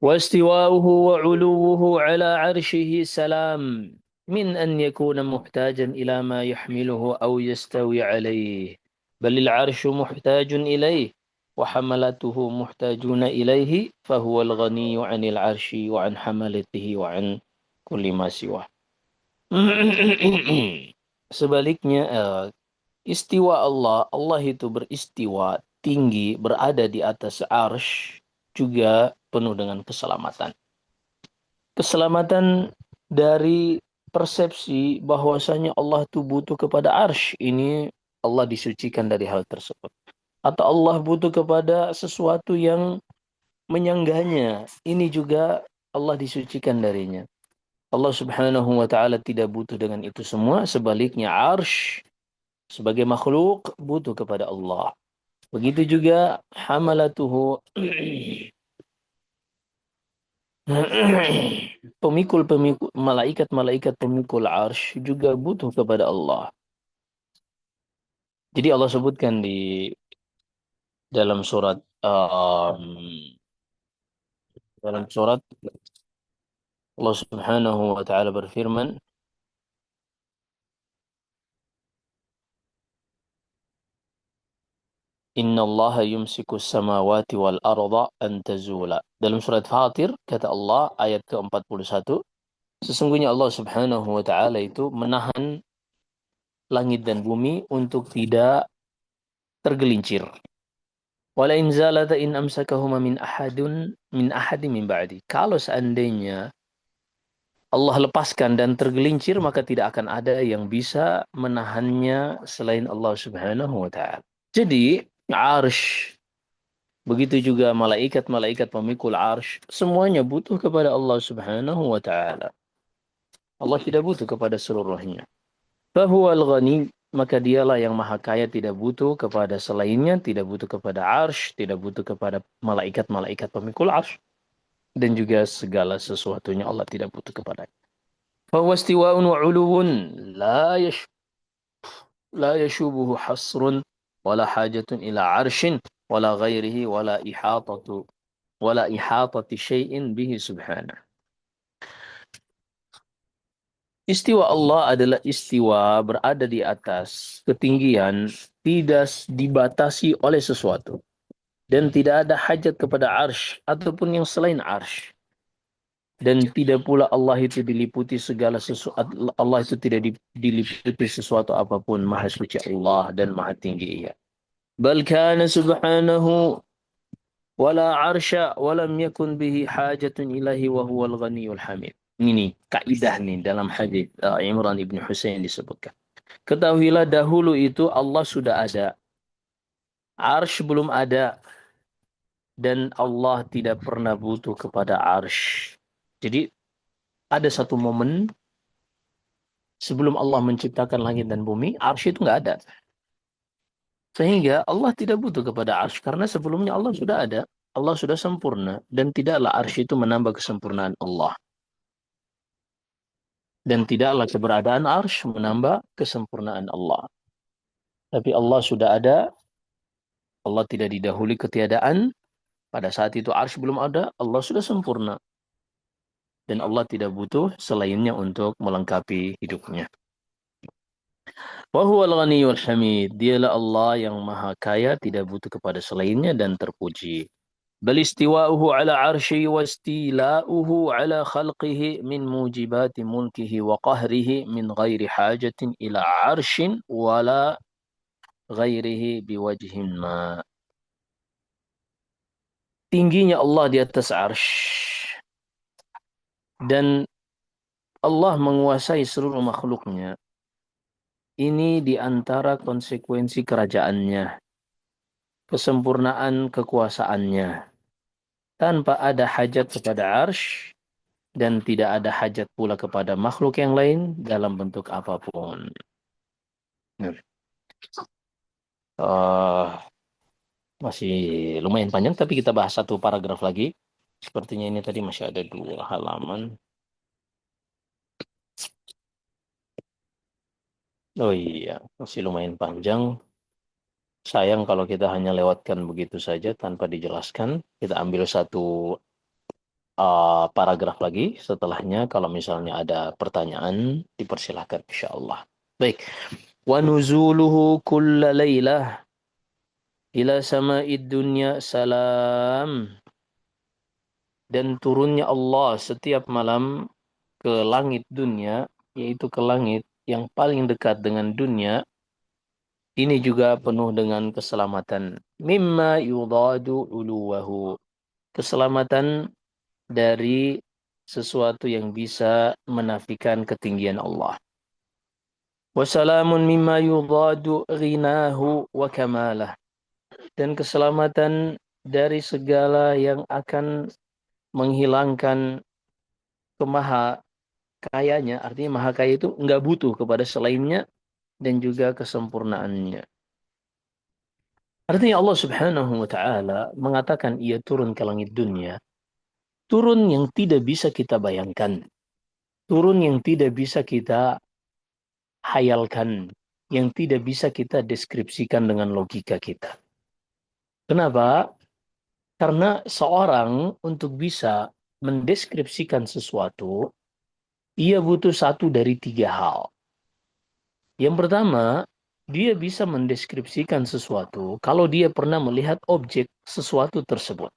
واستواؤه وعلوه على عرشه سلام من أن يكون محتاجا إلى ما يحمله أو يستوي عليه، بل العرش محتاج إليه وحملته محتاجون إليه، فهو الغني عن العرش وعن حملته وعن كل ما سواه. Sebaliknya, istiwa Allah, Allah itu beristiwa tinggi, berada di atas arsy, juga penuh dengan keselamatan. Keselamatan dari persepsi bahwasanya Allah itu butuh kepada arsy, ini Allah disucikan dari hal tersebut. Atau Allah butuh kepada sesuatu yang menyanggahnya, ini juga Allah disucikan darinya. Allah Subhanahu wa taala tidak butuh dengan itu semua, sebaliknya arsy sebagai makhluk butuh kepada Allah. Begitu juga hamalatuhu, pemikul-pemikul malaikat-malaikat pemikul arsy juga butuh kepada Allah. Jadi Allah sebutkan di dalam surat dalam surat Allah Subhanahu wa taala berfirman, Inna Allah yumsiku samawati wal arda an tazula. Dalam surat Fatir kata Allah ayat ke-41, sesungguhnya Allah Subhanahu wa taala itu menahan langit dan bumi untuk tidak tergelincir. Wala in zalata in amsakahuma min ahadin min ba'di. Kalau seandainya Allah lepaskan dan tergelincir, maka tidak akan ada yang bisa menahannya selain Allah Subhanahu wa taala. Jadi, arsy, begitu juga malaikat-malaikat pemikul arsy, semuanya butuh kepada Allah Subhanahu wa taala. Allah tidak butuh kepada seluruhnya. Fahuwal ghani, maka dialah yang maha kaya, tidak butuh kepada selainnya, tidak butuh kepada arsy, tidak butuh kepada malaikat-malaikat pemikul arsy, dan juga segala sesuatunya Allah tidak butuh kepadanya. Fahuwa istiwa'un wa 'uluwun la yash la yashubuhu hasrun wala hajatun ila arshin wala ghairihi wala ihatati syai'in bihi subhanahu. Istiwa Allah adalah istiwa berada di atas ketinggian, tidak dibatasi oleh sesuatu. Dan tidak ada hajat kepada arsh ataupun yang selain arsh. Dan tidak pula Allah itu diliputi segala sesuatu. Allah itu tidak diliputi sesuatu apapun. Maha suci Allah dan maha tinggi Ia. Bal kana subhanahu wala arsha walam yakun bihi hajatun ilahi wa huwal ghaniyul hamid. Ini kaidah nih dalam hadis Imran ibn Husain disebutkan. Ketahuilah dahulu itu Allah sudah ada. Arsh belum ada. Dan Allah tidak pernah butuh kepada arsh. Jadi ada satu momen sebelum Allah menciptakan langit dan bumi, arsh itu nggak ada. Sehingga Allah tidak butuh kepada arsh. Karena sebelumnya Allah sudah ada. Allah sudah sempurna. Dan tidaklah arsh itu menambah kesempurnaan Allah. Dan tidaklah keberadaan arsh menambah kesempurnaan Allah. Tapi Allah sudah ada. Allah tidak didahului ketiadaan. Pada saat itu arsh belum ada. Allah sudah sempurna. Dan Allah tidak butuh selainnya untuk melengkapi hidupnya. Wa huwal ghaniyyul hamid. Dialah Allah yang maha kaya, tidak butuh kepada selainnya dan terpuji. Bal istiwa'uhu ala arsyi wa istila'uhu ala khalqihi min mujibati mulkihi wa qahrihi min ghairi hajatin ila arsyin wala ghairihi biwajhin ma. Tingginya Allah di atas arsy dan Allah menguasai seluruh makhluknya. Ini di antara konsekuensi kerajaannya, kesempurnaan kekuasaannya, tanpa ada hajat kepada arsy dan tidak ada hajat pula kepada makhluk yang lain dalam bentuk apapun. Masih lumayan panjang, tapi kita bahas satu paragraf lagi. Sepertinya ini tadi masih ada 2 halaman. Oh iya, masih lumayan panjang. Sayang kalau kita hanya lewatkan begitu saja tanpa dijelaskan. Kita ambil satu paragraf lagi. Setelahnya kalau misalnya ada pertanyaan, dipersilahkan insyaallah. Baik. Wa nuzuluhu kulla laylah ila sama'id dunya salam. Dan turunnya Allah setiap malam ke langit dunia, yaitu ke langit yang paling dekat dengan dunia, ini juga penuh dengan keselamatan. Mimma yudadu uluwahu. Keselamatan dari sesuatu yang bisa menafikan ketinggian Allah. Wassalamun mimma yudadu ghinahu wa kamalah. Dan keselamatan dari segala yang akan menghilangkan kemaha kayanya, artinya maha kaya itu enggak butuh kepada selainnya dan juga kesempurnaannya. Artinya Allah Subhanahu wa taala mengatakan ia turun ke langit dunia, turun yang tidak bisa kita bayangkan, turun yang tidak bisa kita hayalkan, yang tidak bisa kita deskripsikan dengan logika kita. Kenapa? Karena seorang untuk bisa mendeskripsikan sesuatu, ia butuh satu dari 3 hal. Yang pertama, dia bisa mendeskripsikan sesuatu kalau dia pernah melihat objek sesuatu tersebut.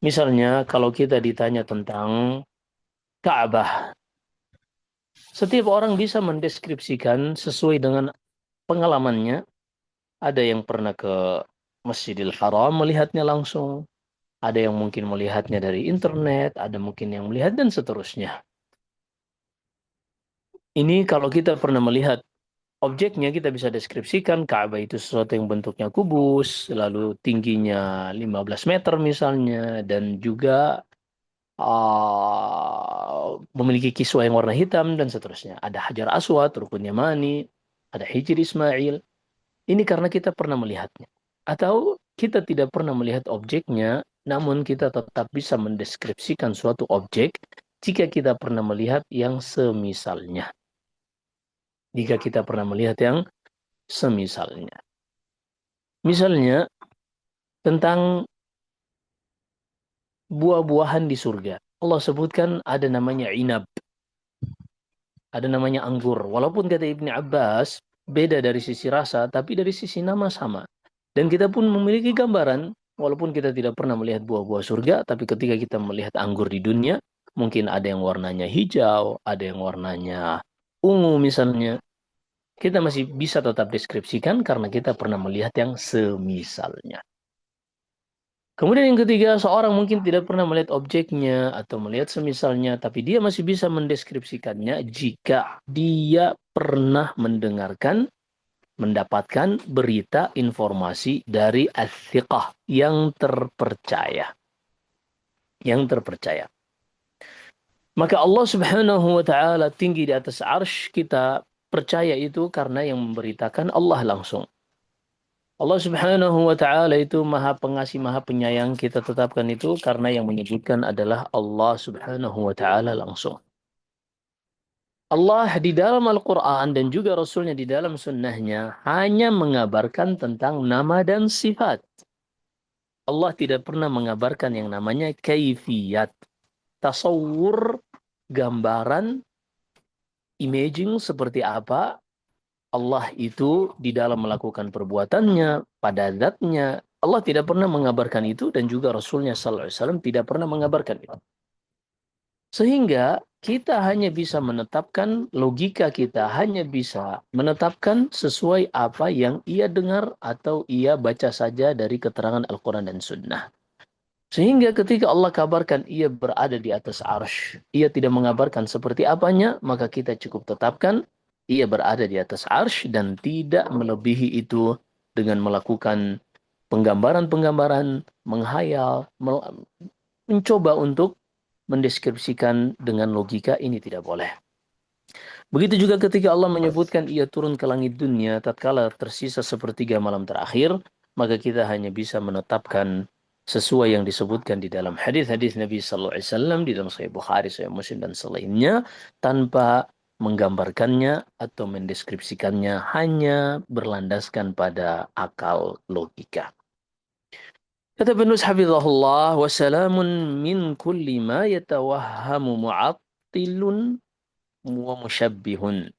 Misalnya, kalau kita ditanya tentang Ka'bah, setiap orang bisa mendeskripsikan sesuai dengan pengalamannya. Ada yang pernah ke Masjidil Haram melihatnya langsung, ada yang mungkin melihatnya dari internet, ada mungkin yang melihat dan seterusnya. Ini kalau kita pernah melihat objeknya, kita bisa deskripsikan Ka'bah itu sesuatu yang bentuknya kubus, lalu tingginya 15 meter misalnya, dan juga memiliki kiswa yang warna hitam dan seterusnya. Ada Hajar Aswad, Rukun Yamani. ada Hijri Ismail. Ini karena kita pernah melihatnya. Atau kita tidak pernah melihat objeknya, namun kita tetap bisa mendeskripsikan suatu objek jika kita pernah melihat yang semisalnya. Jika kita pernah melihat yang semisalnya. Misalnya tentang buah-buahan di surga. Allah sebutkan ada namanya inab, ada namanya anggur. Walaupun kata Ibni Abbas beda dari sisi rasa, tapi dari sisi nama sama. Dan kita pun memiliki gambaran, walaupun kita tidak pernah melihat buah-buah surga, tapi ketika kita melihat anggur di dunia, mungkin ada yang warnanya hijau, ada yang warnanya ungu misalnya. Kita masih bisa tetap deskripsikan karena kita pernah melihat yang semisalnya. Kemudian yang ketiga, seorang mungkin tidak pernah melihat objeknya atau melihat semisalnya, tapi dia masih bisa mendeskripsikannya jika dia pernah mendengarkan, mendapatkan berita informasi dari as-siqah yang terpercaya. Yang terpercaya. Maka Allah Subhanahu wa taala tinggi di atas arsy, kita percaya itu karena yang memberitakan Allah langsung. Allah Subhanahu wa taala itu Maha Pengasih, Maha Penyayang, kita tetapkan itu karena yang menyebutkan adalah Allah Subhanahu wa taala langsung. Allah di dalam Al-Quran dan juga Rasulnya di dalam sunnahnya hanya mengabarkan tentang nama dan sifat. Allah tidak pernah mengabarkan yang namanya kaifiyat, tasawur, gambaran, imaging seperti apa Allah itu di dalam melakukan perbuatannya, pada zatnya. Allah tidak pernah mengabarkan itu dan juga Rasulnya Sallallahu Alaihi Wasallam tidak pernah mengabarkan itu. Sehingga kita hanya bisa menetapkan, logika kita hanya bisa menetapkan sesuai apa yang ia dengar atau ia baca saja dari keterangan Al-Quran dan Sunnah. Sehingga ketika Allah kabarkan ia berada di atas arsy, ia tidak mengabarkan seperti apanya, maka kita cukup tetapkan ia berada di atas arsy dan tidak melebihi itu dengan melakukan penggambaran-penggambaran, menghayal, mencoba untuk mendeskripsikan dengan logika, ini tidak boleh. Begitu juga ketika Allah menyebutkan ia turun ke langit dunia tatkala tersisa sepertiga malam terakhir, maka kita hanya bisa menetapkan sesuai yang disebutkan di dalam hadis-hadis Nabi Sallallahu Alaihi Wasallam di dalam Sahih Bukhari, Sahih Muslim dan selainnya tanpa menggambarkannya atau mendeskripsikannya, hanya berlandaskan pada akal logika. Kata penulis hafizahullah, wa salamun min kulli ma yatawahhamu mu'attilun wa musyabbihun.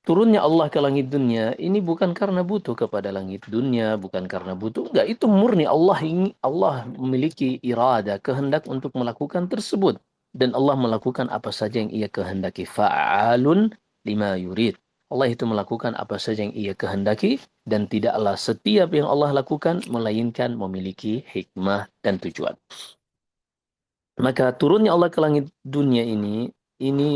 Turunnya Allah ke langit dunia ini bukan karena butuh kepada langit dunia, bukan karena butuh, enggak, itu murni Allah memiliki irada, kehendak untuk melakukan tersebut, dan Allah melakukan apa saja yang ia kehendaki. Fa'alun lima yurid. Allah itu melakukan apa saja yang ia kehendaki dan tidaklah setiap yang Allah lakukan melainkan memiliki hikmah dan tujuan. Maka turunnya Allah ke langit dunia ini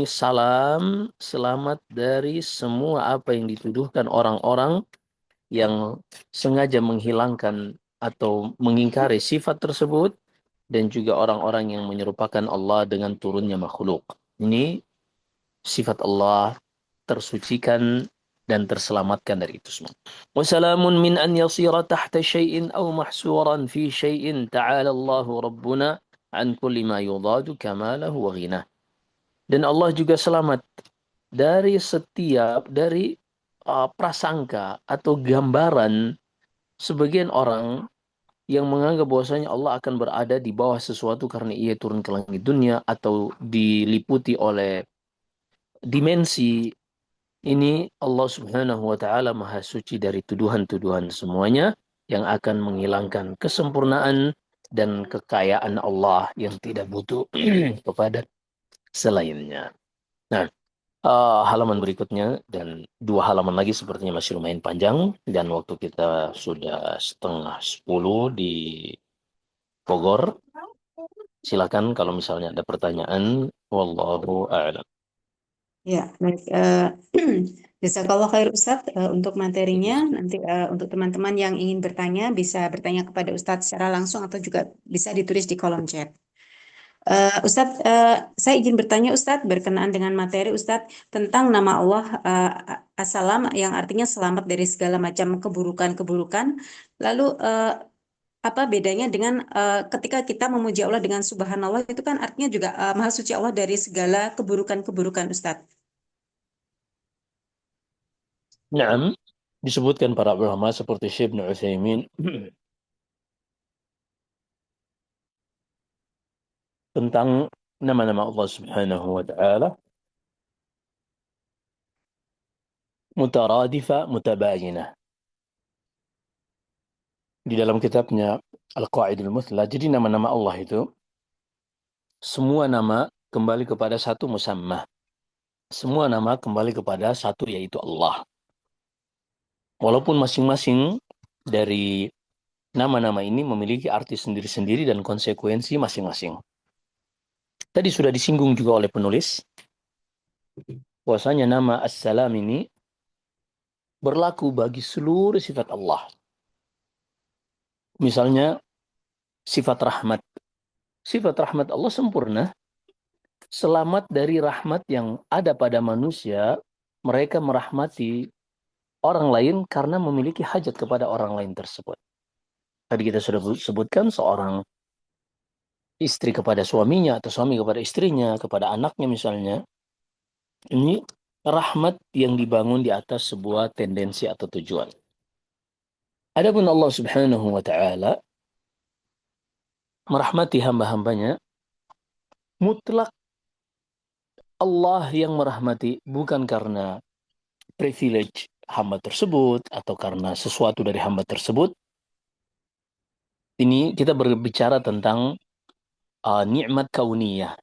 salam, selamat dari semua apa yang dituduhkan orang-orang yang sengaja menghilangkan atau mengingkari sifat tersebut dan juga orang-orang yang menyerupakan Allah dengan turunnya makhluk. Ini sifat Allah tersucikan dan terselamatkan dari itu semua. Wassalamun min an yasira tahta syai'in aw mahsuran fi syai'in ta'ala Allahu Rabbuna an kulli ma yudadu kamalahu wa ghinah. Dan Allah juga selamat dari prasangka atau gambaran sebagian orang yang menganggap bahwasanya Allah akan berada di bawah sesuatu karena ia turun ke langit dunia atau diliputi oleh dimensi. Ini Allah Subhanahu wa taala Maha suci dari tuduhan-tuduhan semuanya yang akan menghilangkan kesempurnaan dan kekayaan Allah yang tidak butuh kepada selainnya. Nah, halaman berikutnya dan dua halaman lagi sepertinya masih lumayan panjang dan waktu kita sudah 9:30 di Bogor. Silakan kalau misalnya ada pertanyaan. Wallahu a'lam. Ya, baik. Jazakallah khair Ustadz untuk materinya. Nanti untuk teman-teman yang ingin bertanya bisa bertanya kepada Ustadz secara langsung atau juga bisa ditulis di kolom chat. Ustadz, saya izin bertanya Ustadz, berkenaan dengan materi Ustadz tentang nama Allah As-Salam yang artinya selamat dari segala macam keburukan-keburukan. Lalu apa bedanya dengan ketika kita memuji Allah dengan Subhanallah itu kan artinya juga Maha Suci Allah dari segala keburukan-keburukan Ustadz. Naam, disebutkan para ulama seperti Syekh Ibnu Utsaimin tentang nama-nama Allah Subhanahu wa taala mutaradifa mutabayinah. Di dalam kitabnya Al-Qaidul Muthla, jadi nama-nama Allah itu semua nama kembali kepada satu musammah. Semua nama kembali kepada satu yaitu Allah. Walaupun masing-masing dari nama-nama ini memiliki arti sendiri-sendiri dan konsekuensi masing-masing. Tadi sudah disinggung juga oleh penulis bahwasanya nama As-Salam ini berlaku bagi seluruh sifat Allah. Misalnya sifat rahmat. Sifat rahmat Allah sempurna. Selamat dari rahmat yang ada pada manusia, mereka merahmati orang lain karena memiliki hajat kepada orang lain tersebut. Tadi kita sudah sebutkan seorang istri kepada suaminya atau suami kepada istrinya, kepada anaknya misalnya. Ini rahmat yang dibangun di atas sebuah tendensi atau tujuan. Adapun Allah Subhanahu wa taala merahmati hamba-hambanya, mutlak Allah yang merahmati bukan karena privilege hamba tersebut atau karena sesuatu dari hamba tersebut. Ini kita berbicara tentang nikmat kauniyah,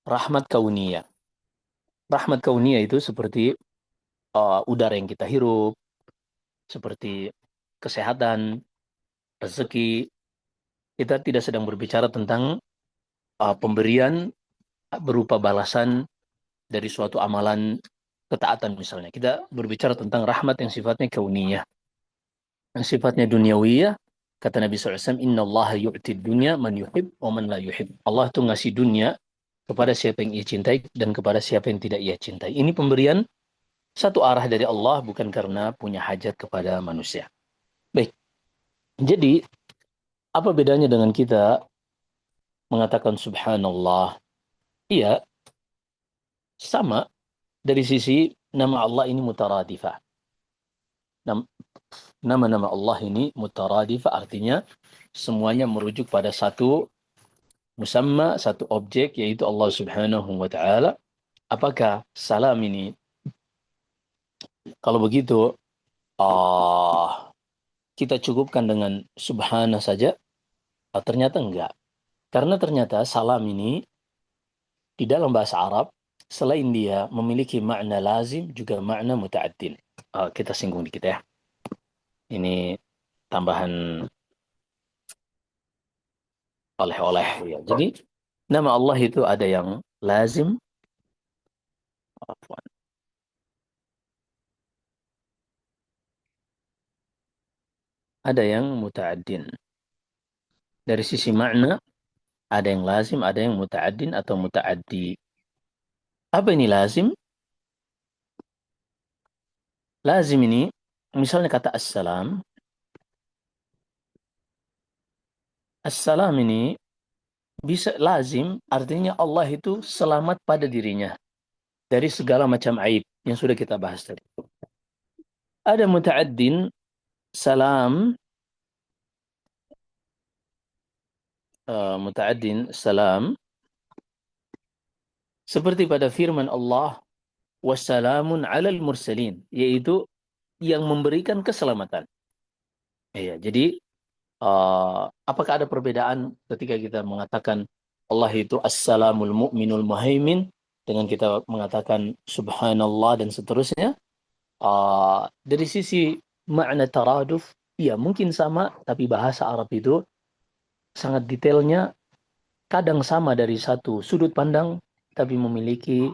rahmat kauniyah. Rahmat kauniyah itu seperti udara yang kita hirup, seperti kesehatan, rezeki. Kita tidak sedang berbicara tentang pemberian berupa balasan dari suatu amalan ketaatan misalnya. Kita berbicara tentang rahmat yang sifatnya kauniyah. Yang sifatnya duniawiyah, kata Nabi SAW, Inna Allah yu'ti dunya man yuhib wa man la yuhib. Allah itu ngasih dunia kepada siapa yang ia cintai dan kepada siapa yang tidak ia cintai. Ini pemberian satu arah dari Allah bukan karena punya hajat kepada manusia. Baik, jadi apa bedanya dengan kita mengatakan subhanallah? Iya, sama dari sisi nama Allah ini mutaradifah. Nama-nama Allah ini mutaradifah artinya semuanya merujuk pada satu musamma, satu objek yaitu Allah Subhanahu wa taala. Apakah salam ini kalau begitu kita cukupkan dengan subhana saja? Ternyata enggak. Karena ternyata salam ini di dalam bahasa Arab selain dia memiliki makna lazim juga makna muta'addin. Kita singgung dikit ya. Ini tambahan oleh-oleh ya. Jadi nama Allah itu ada yang lazim, ada yang muta'addin. Dari sisi makna ada yang lazim, ada yang muta'addin atau muta'addi. Apa ini lazim? Lazim ini misalnya kata assalam. Assalam ini bisa lazim artinya Allah itu selamat pada dirinya dari segala macam aib yang sudah kita bahas tadi. Ada muta'addin salam muta'addin salam seperti pada firman Allah wassalamun 'alal mursalin, yaitu yang memberikan keselamatan. Iya, jadi apakah ada perbedaan ketika kita mengatakan Allah itu assalamul mu'minul muhaimin dengan kita mengatakan subhanallah dan seterusnya? Dari sisi makna taraduf, ya mungkin sama, tapi bahasa Arab itu sangat detailnya, kadang sama dari satu sudut pandang, tapi memiliki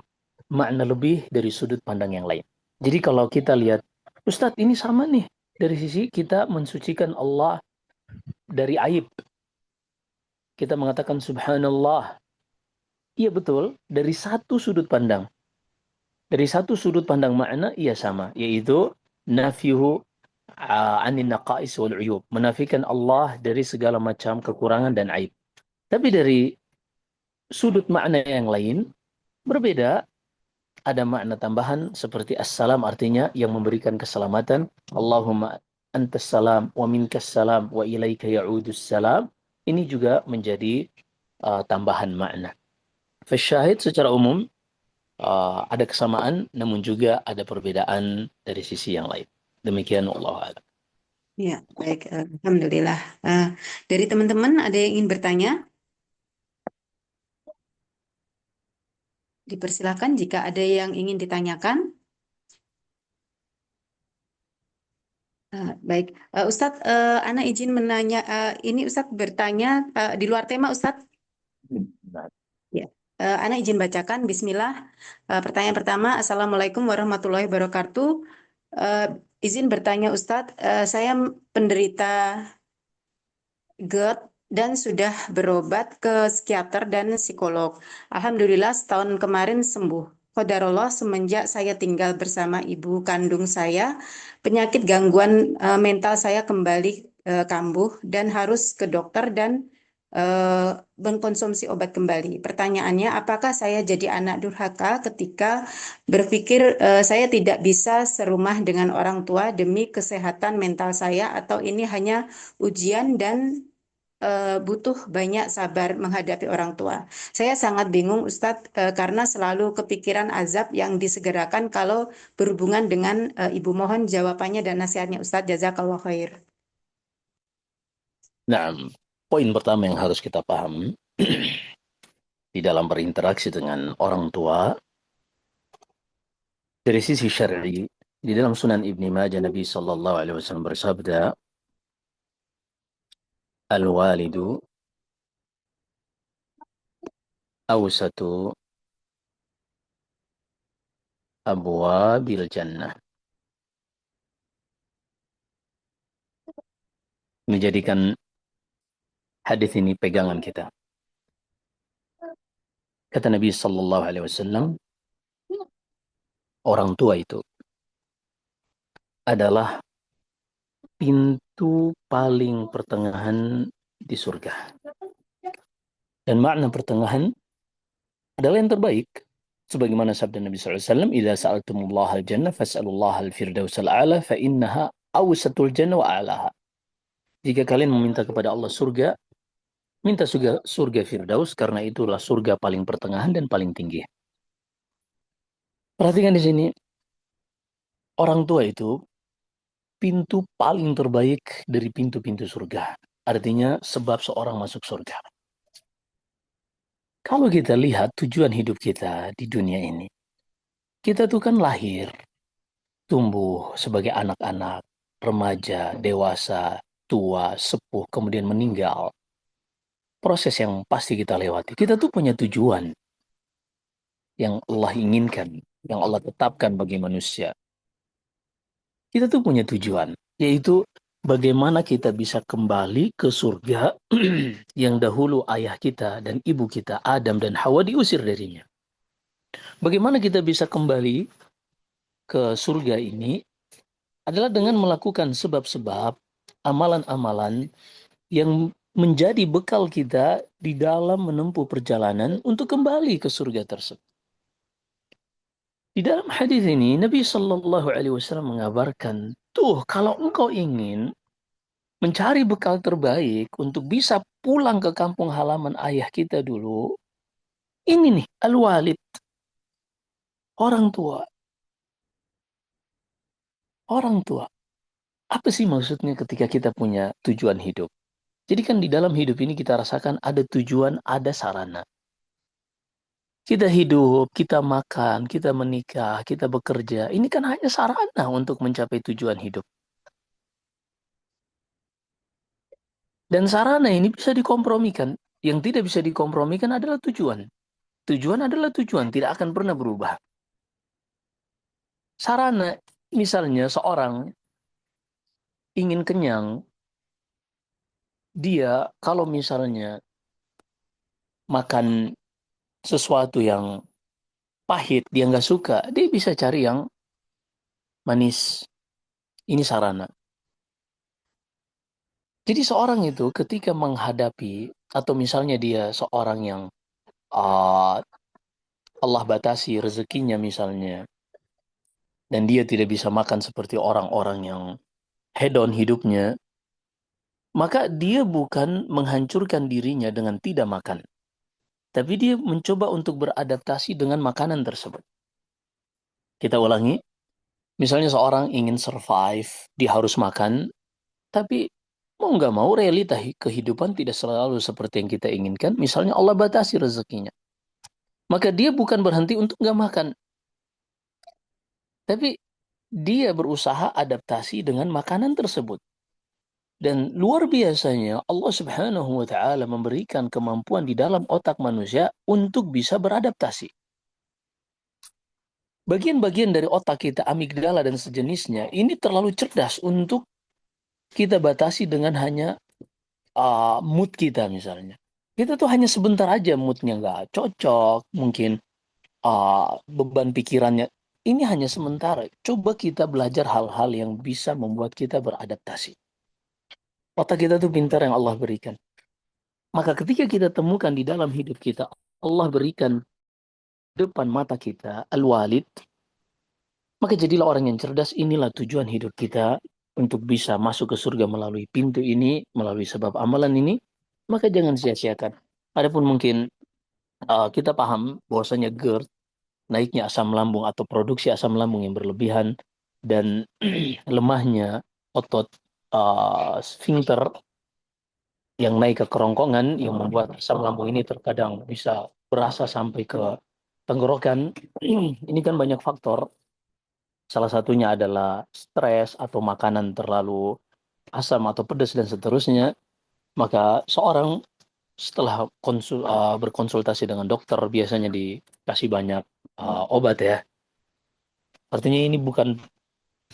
makna lebih dari sudut pandang yang lain. Jadi kalau kita lihat, Ustadz ini sama nih, dari sisi kita mensucikan Allah dari aib. kita mengatakan subhanallah. Iya betul, dari satu sudut pandang. Dari satu sudut pandang makna, iya sama. Yaitu, nafyuhu anin naqais wal uyub. Menafikan Allah dari segala macam kekurangan dan aib. Tapi dari sudut makna yang lain, berbeda. Ada makna tambahan seperti assalam artinya yang memberikan keselamatan. Allahumma antas salam wa minkas salam wa ilaika ya'udus salam. Ini juga menjadi tambahan makna. Fasyahid secara umum ada kesamaan namun juga ada perbedaan dari sisi yang lain. Demikian Allah a'lam. Ya, baik. Alhamdulillah. Eh, dari teman-teman ada yang ingin bertanya? Dipersilakan jika ada yang ingin ditanyakan. Baik, Ustadz, Ana izin menanya. Ini Ustadz bertanya di luar tema, Ustadz. Nah, Ya, Ana izin bacakan. Bismillah. Pertanyaan pertama, Assalamualaikum warahmatullahi wabarakatuh. Eh, izin bertanya, Ustadz, saya penderita GERD dan sudah berobat ke psikiater dan psikolog. Alhamdulillah setahun kemarin sembuh. Qadarullah semenjak saya tinggal bersama ibu kandung saya, penyakit gangguan mental saya kembali kambuh dan harus ke dokter dan eh, mengkonsumsi obat kembali. Pertanyaannya, apakah saya jadi anak durhaka ketika berpikir saya tidak bisa serumah dengan orang tua demi kesehatan mental saya atau ini hanya ujian dan butuh banyak sabar menghadapi orang tua. Saya sangat bingung Ustadz karena selalu kepikiran azab yang disegerakan kalau berhubungan dengan ibu. Mohon jawabannya dan nasihatnya Ustadz. Jazakallah khair. nah, poin pertama yang harus kita paham di dalam berinteraksi dengan orang tua dari sisi syar'i di dalam Sunan Ibni Majah Nabi sallallahu alaihi wasallam bersabda, "Al-walidu awsatu abwabil jannah." Menjadikan hadis ini pegangan kita. Kata Nabi sallallahu alaihi wasallam, orang tua itu adalah pintu paling pertengahan di surga. Dan makna pertengahan adalah yang terbaik. Sebagaimana sabda Nabi SAW, "Idza sa'altumullaha al-jannah fas'alullaha al-firdaus al-a'la fa innaha awsatul jannah wa a'laha." Jika kalian meminta kepada Allah surga, minta surga Firdaus karena itulah surga paling pertengahan dan paling tinggi. Perhatikan di sini, orang tua itu pintu paling terbaik dari pintu-pintu surga. Artinya sebab seorang masuk surga. Kalau kita lihat tujuan hidup kita di dunia ini, kita tuh kan lahir, tumbuh sebagai anak-anak, remaja, dewasa, tua, sepuh, kemudian meninggal. Proses yang pasti kita lewati. Kita tuh punya tujuan yang Allah inginkan, yang Allah tetapkan bagi manusia. Kita tuh punya tujuan, yaitu bagaimana kita bisa kembali ke surga yang dahulu ayah kita dan ibu kita, Adam dan Hawa diusir darinya. Bagaimana kita bisa kembali ke surga ini adalah dengan melakukan sebab-sebab, amalan-amalan yang menjadi bekal kita di dalam menempuh perjalanan untuk kembali ke surga tersebut. Di dalam hadis ini, Nabi Shallallahu Alaihi Wasallam mengabarkan, tuh kalau engkau ingin mencari bekal terbaik untuk bisa pulang ke kampung halaman ayah kita dulu, ini nih, al-walid, orang tua. Orang tua. Apa sih maksudnya ketika kita punya tujuan hidup? Jadi kan di dalam hidup ini kita rasakan ada tujuan, ada sarana. Kita hidup, kita makan, kita menikah, kita bekerja. Ini kan hanya sarana untuk mencapai tujuan hidup. Dan sarana ini bisa dikompromikan. Yang tidak bisa dikompromikan adalah tujuan. Tujuan adalah tujuan, tidak akan pernah berubah. Sarana, misalnya seorang ingin kenyang, dia kalau misalnya makan sesuatu yang pahit, dia nggak suka, dia bisa cari yang manis. Ini sarana. Jadi seorang itu ketika menghadapi, atau misalnya dia seorang yang uh, Allah batasi rezekinya misalnya, dan dia tidak bisa makan seperti orang-orang yang hedon hidupnya, maka dia bukan menghancurkan dirinya dengan tidak makan. Tapi dia mencoba untuk beradaptasi dengan makanan tersebut. Kita ulangi, misalnya seorang ingin survive, dia harus makan, tapi mau nggak mau realita kehidupan tidak selalu seperti yang kita inginkan. Misalnya Allah batasi rezekinya. Maka dia bukan berhenti untuk nggak makan. Tapi dia berusaha adaptasi dengan makanan tersebut. Dan luar biasanya Allah Subhanahu wa taala memberikan kemampuan di dalam otak manusia untuk bisa beradaptasi. Bagian-bagian dari otak kita, amigdala dan sejenisnya, ini terlalu cerdas untuk kita batasi dengan hanya mood kita misalnya. Kita tuh hanya sebentar aja moodnya nggak cocok, mungkin beban pikirannya. Ini hanya sementara. Coba kita belajar hal-hal yang bisa membuat kita beradaptasi. Otak kita tuh pintar yang Allah berikan. Maka ketika kita temukan di dalam hidup kita, Allah berikan depan mata kita, al-walid, maka jadilah orang yang cerdas. Inilah tujuan hidup kita untuk bisa masuk ke surga melalui pintu ini, melalui sebab amalan ini. Maka jangan sia-siakan. Adapun mungkin kita paham bahwasanya GERD, naiknya asam lambung atau produksi asam lambung yang berlebihan, dan lemahnya otot sphincter yang naik ke kerongkongan yang membuat asam lambung ini terkadang bisa berasa sampai ke tenggorokan. Ini kan banyak faktor. Salah satunya adalah stres atau makanan terlalu asam atau pedas dan seterusnya. Maka seorang setelah berkonsultasi dengan dokter biasanya dikasih banyak obat ya. Artinya ini bukan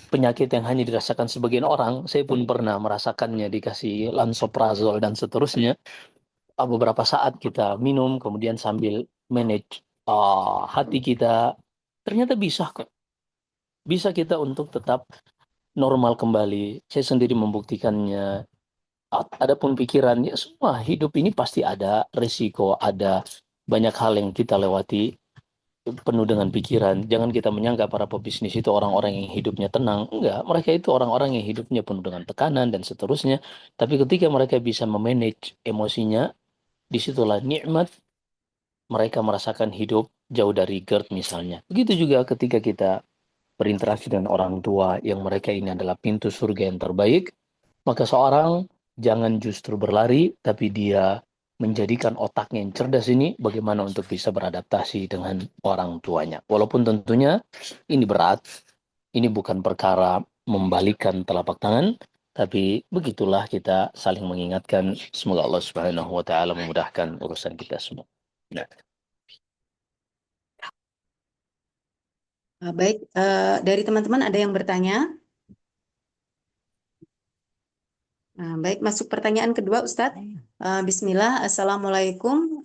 penyakit yang hanya dirasakan sebagian orang. Saya pun pernah merasakannya, dikasih lansoprazol dan seterusnya. Beberapa saat kita minum, kemudian sambil manage hati kita, ternyata bisa kok. Bisa kita untuk tetap normal kembali. Saya sendiri membuktikannya. Adapun pikiran, ya semua hidup ini pasti ada risiko, ada banyak hal yang kita lewati penuh dengan pikiran. Jangan kita menyangka para pebisnis itu orang-orang yang hidupnya tenang. Enggak, mereka itu orang-orang yang hidupnya penuh dengan tekanan dan seterusnya. Tapi ketika mereka bisa memanage emosinya, disitulah nikmat mereka merasakan hidup jauh dari GERD misalnya. Begitu juga ketika kita berinteraksi dengan orang tua yang mereka ini adalah pintu surga yang terbaik, maka seorang jangan justru berlari, tapi dia menjadikan otaknya yang cerdas ini bagaimana untuk bisa beradaptasi dengan orang tuanya. Walaupun tentunya ini berat, ini bukan perkara membalikan telapak tangan, tapi begitulah kita saling mengingatkan. Semoga Allah Subhanahu wa taala memudahkan urusan kita semua. Nah, Baik, dari teman-teman ada yang bertanya? Baik, masuk pertanyaan kedua, Ustadz. Bismillah, Assalamualaikum.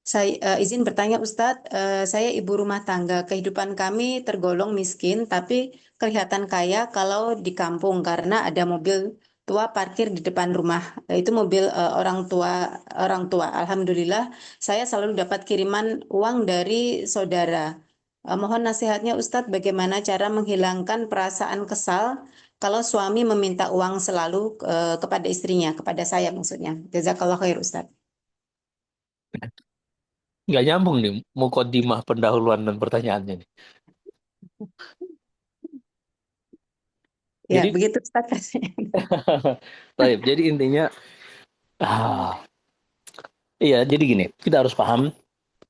Saya izin bertanya, Ustadz. Saya ibu rumah tangga. Kehidupan kami tergolong miskin, tapi kelihatan kaya kalau di kampung karena ada mobil tua parkir di depan rumah. Itu mobil orang tua. Orang tua. Alhamdulillah, saya selalu dapat kiriman uang dari saudara. Mohon nasihatnya, Ustadz, bagaimana cara menghilangkan perasaan kesal kalau suami meminta uang selalu kepada istrinya, kepada saya maksudnya. Jazakallah khair, Ustadz. nggak nyambung nih mukodimah pendahuluan dan pertanyaannya nih. Ya, Jadi, begitu Ustadz. baik, jadi intinya, iya, jadi gini, kita harus paham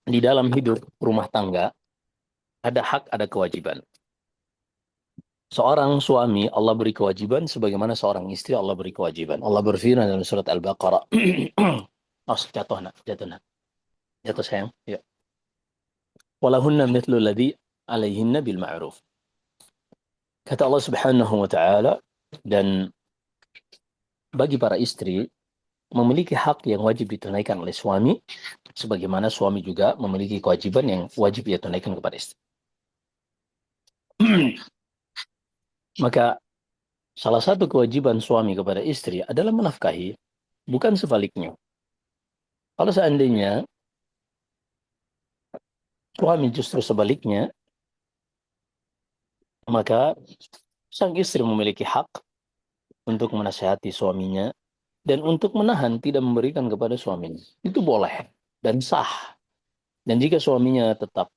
di dalam hidup rumah tangga ada hak, ada kewajiban. Seorang suami Allah beri kewajiban sebagaimana seorang istri Allah beri kewajiban. Allah berfirman dalam surat Al-Baqarah. Oh, jatuh nak, jatuh nak. Jatuh sayang. Ya. Walahunna mithlu ladzi alaihinna bil ma'ruf. Kata Allah Subhanahu wa taala, dan bagi para istri memiliki hak yang wajib ditunaikan oleh suami, sebagaimana suami juga memiliki kewajiban yang wajib dia tunaikan kepada istri. Maka salah satu kewajiban suami kepada istri adalah menafkahi, bukan sebaliknya. Kalau seandainya suami justru sebaliknya, maka sang istri memiliki hak untuk menasihati suaminya dan untuk menahan tidak memberikan kepada suaminya. Itu boleh dan sah. Dan jika suaminya tetap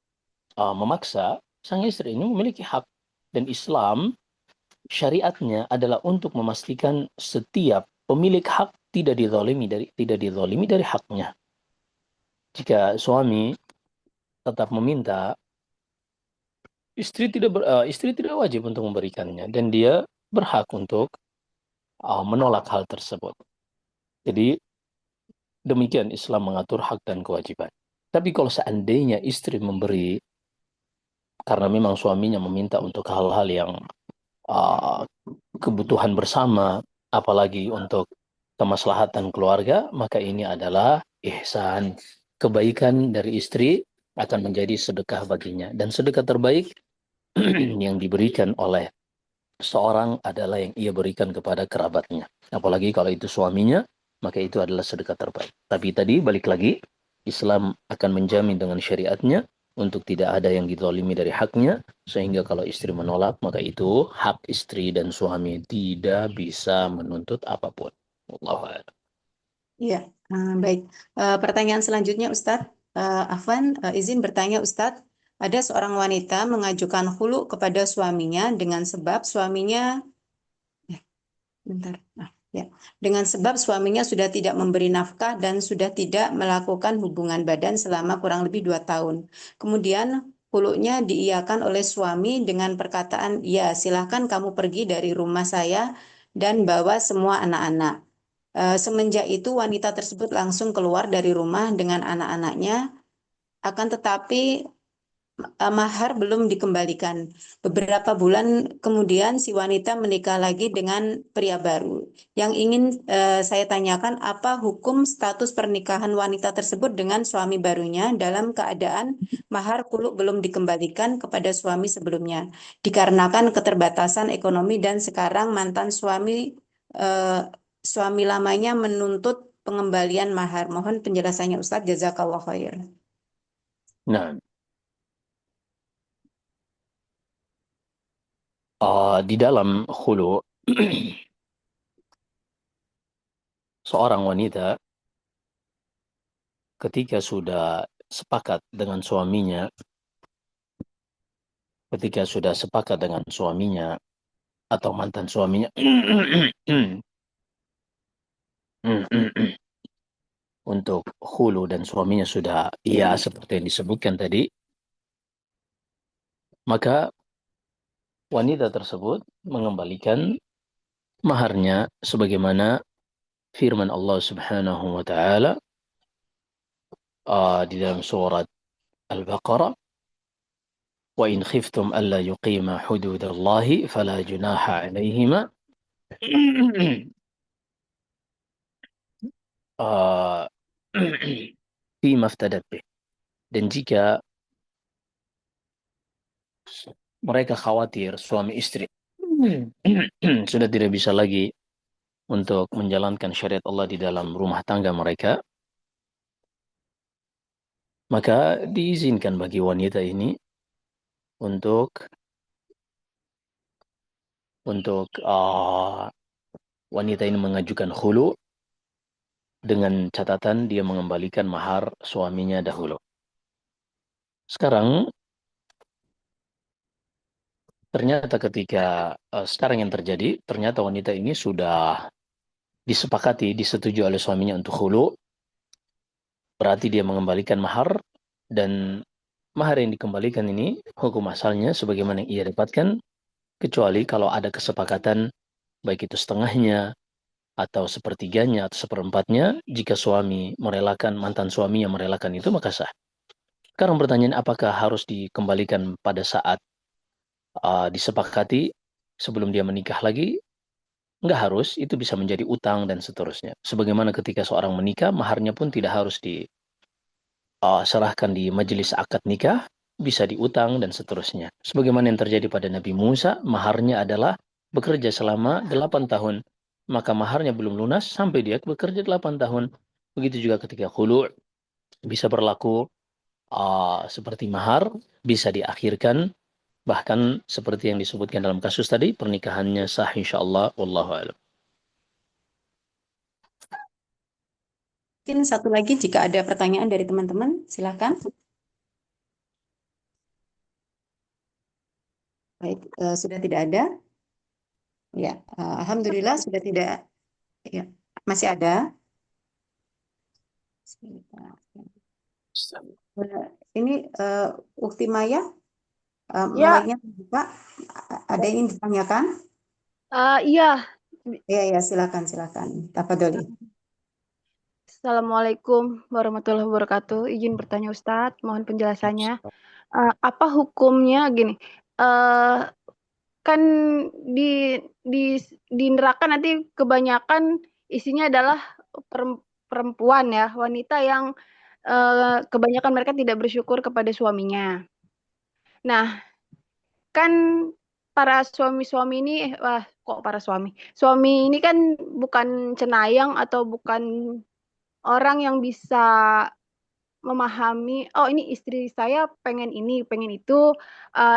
memaksa, sang istri ini memiliki hak. Dan Islam, syariatnya adalah untuk memastikan setiap pemilik hak tidak dizalimi dari haknya. Jika suami tetap meminta, istri tidak wajib untuk memberikannya dan dia berhak untuk menolak hal tersebut. Jadi demikian Islam mengatur hak dan kewajiban. Tapi kalau seandainya istri memberi karena memang suaminya meminta untuk hal-hal yang uh, kebutuhan bersama, apalagi untuk kemaslahatan keluarga, maka ini adalah ihsan. Kebaikan dari istri akan menjadi sedekah baginya. Dan sedekah terbaik yang diberikan oleh seorang adalah yang ia berikan kepada kerabatnya. Apalagi kalau itu suaminya, maka itu adalah sedekah terbaik. Tapi tadi balik lagi, Islam akan menjamin dengan syariatnya untuk tidak ada yang dizalimi dari haknya, sehingga kalau istri menolak, maka itu hak istri dan suami tidak bisa menuntut apapun. Wallahu a'lam. Ya, baik. Pertanyaan selanjutnya, Ustadz. Afwan, izin bertanya, Ustadz. Ada seorang wanita mengajukan khulu kepada suaminya dengan sebab suaminya, bentar, ya, dengan sebab suaminya sudah tidak memberi nafkah dan sudah tidak melakukan hubungan badan selama kurang lebih 2 tahun. Kemudian khulunya diiyakan oleh suami dengan perkataan, ya silahkan kamu pergi dari rumah saya dan bawa semua anak-anak. Semenjak itu wanita tersebut langsung keluar dari rumah dengan anak-anaknya, akan tetapi mahar belum dikembalikan. Beberapa bulan kemudian si wanita menikah lagi dengan pria baru. Yang ingin saya tanyakan, apa hukum status pernikahan wanita tersebut dengan suami barunya dalam keadaan mahar khulu belum dikembalikan kepada suami sebelumnya, dikarenakan keterbatasan ekonomi dan sekarang mantan eh, suami lamanya menuntut pengembalian mahar. Mohon penjelasannya Ustadz, jazakallah khair. Nah, di dalam khulu, seorang wanita ketika sudah sepakat dengan suaminya, atau mantan suaminya untuk hulu dan suaminya sudah iya seperti yang disebutkan tadi, maka wanita tersebut mengembalikan maharnya sebagaimana firman Allah Subhanahu wa taala di dalam surat Al-Baqarah, wa in khiftum alla yuqima hududallahi fala junaha alaihima uh, fima iftadat bih. Dan jika mereka khawatir suami istri sudah tidak bisa lagi untuk menjalankan syariat Allah di dalam rumah tangga mereka, maka diizinkan bagi wanita ini untuk wanita ini mengajukan khulu dengan catatan dia mengembalikan mahar suaminya dahulu. Sekarang ternyata ketika sekarang yang terjadi, ternyata wanita ini sudah disetujui oleh suaminya untuk khulu, berarti dia mengembalikan mahar, dan mahar yang dikembalikan ini hukum asalnya sebagaimana yang ia dapatkan, kecuali kalau ada kesepakatan baik itu setengahnya atau sepertiganya atau seperempatnya. Jika mantan suami yang merelakan itu, maka sah. Sekarang pertanyaan, apakah harus dikembalikan pada saat disepakati sebelum dia menikah lagi? Nggak harus, itu bisa menjadi utang dan seterusnya. Sebagaimana ketika seorang menikah, maharnya pun tidak harus diserahkan di majelis akad nikah, bisa diutang dan seterusnya. Sebagaimana yang terjadi pada Nabi Musa, maharnya adalah bekerja selama 8 tahun. Maka maharnya belum lunas sampai dia bekerja 8 tahun. Begitu juga ketika khulu' bisa berlaku seperti mahar, bisa diakhirkan, bahkan seperti yang disebutkan dalam kasus tadi, pernikahannya sah insyaallah, wallahu a'lam. Mungkin satu lagi jika ada pertanyaan dari teman-teman, silakan. Baik, sudah tidak ada. Ya, alhamdulillah sudah tidak. Ya, masih ada. Sebentar. Ini Ukti Maya, Ya, mic-nya terbuka. Ada yang ingin ditanyakan? iya. Ya, ya, silakan, silakan. Tafadholi. Assalamualaikum warahmatullahi wabarakatuh. Izin bertanya Ustadz, mohon penjelasannya. Apa hukumnya gini? eh kan di di di neraka nanti kebanyakan isinya adalah perempuan ya, wanita yang kebanyakan mereka tidak bersyukur kepada suaminya. Nah, kan para suami-suami ini, wah kok para suami? Suami ini kan bukan cenayang atau bukan orang yang bisa memahami, oh ini istri saya pengen ini, pengen itu,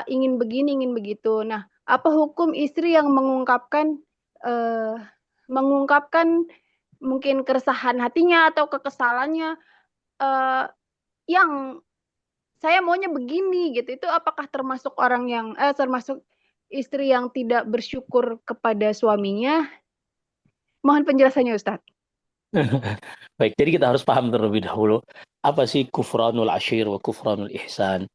ingin begini, ingin begitu. Nah, apa hukum istri yang eh, mengungkapkan mungkin keresahan hatinya atau kekesalannya, eh, yang saya maunya begini gitu, itu apakah termasuk termasuk istri yang tidak bersyukur kepada suaminya? Mohon penjelasannya Ustadz. Baik, jadi kita harus paham terlebih dahulu apa sih kufranul ashir wa kufranul ihsan.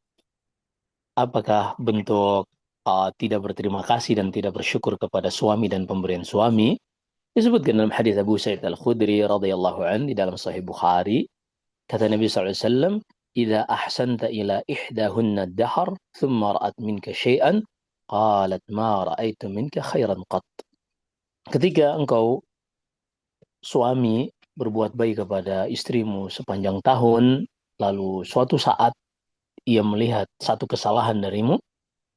Apakah bentuk tidak berterima kasih dan tidak bersyukur kepada suami dan pemberian suami? Disebutkan dalam hadis Abu Sa'id Al-Khudri radhiyallahu an di dalam Sahih Bukhari, kata Nabi SAW, "Idza ahsanta ila ihdahunna ad-dahr, thumma ra'at minka syai'an, qalat ma ra'aitu minka khairan qat." Ketika engkau suami berbuat baik kepada istrimu sepanjang tahun, lalu suatu saat ia melihat satu kesalahan darimu,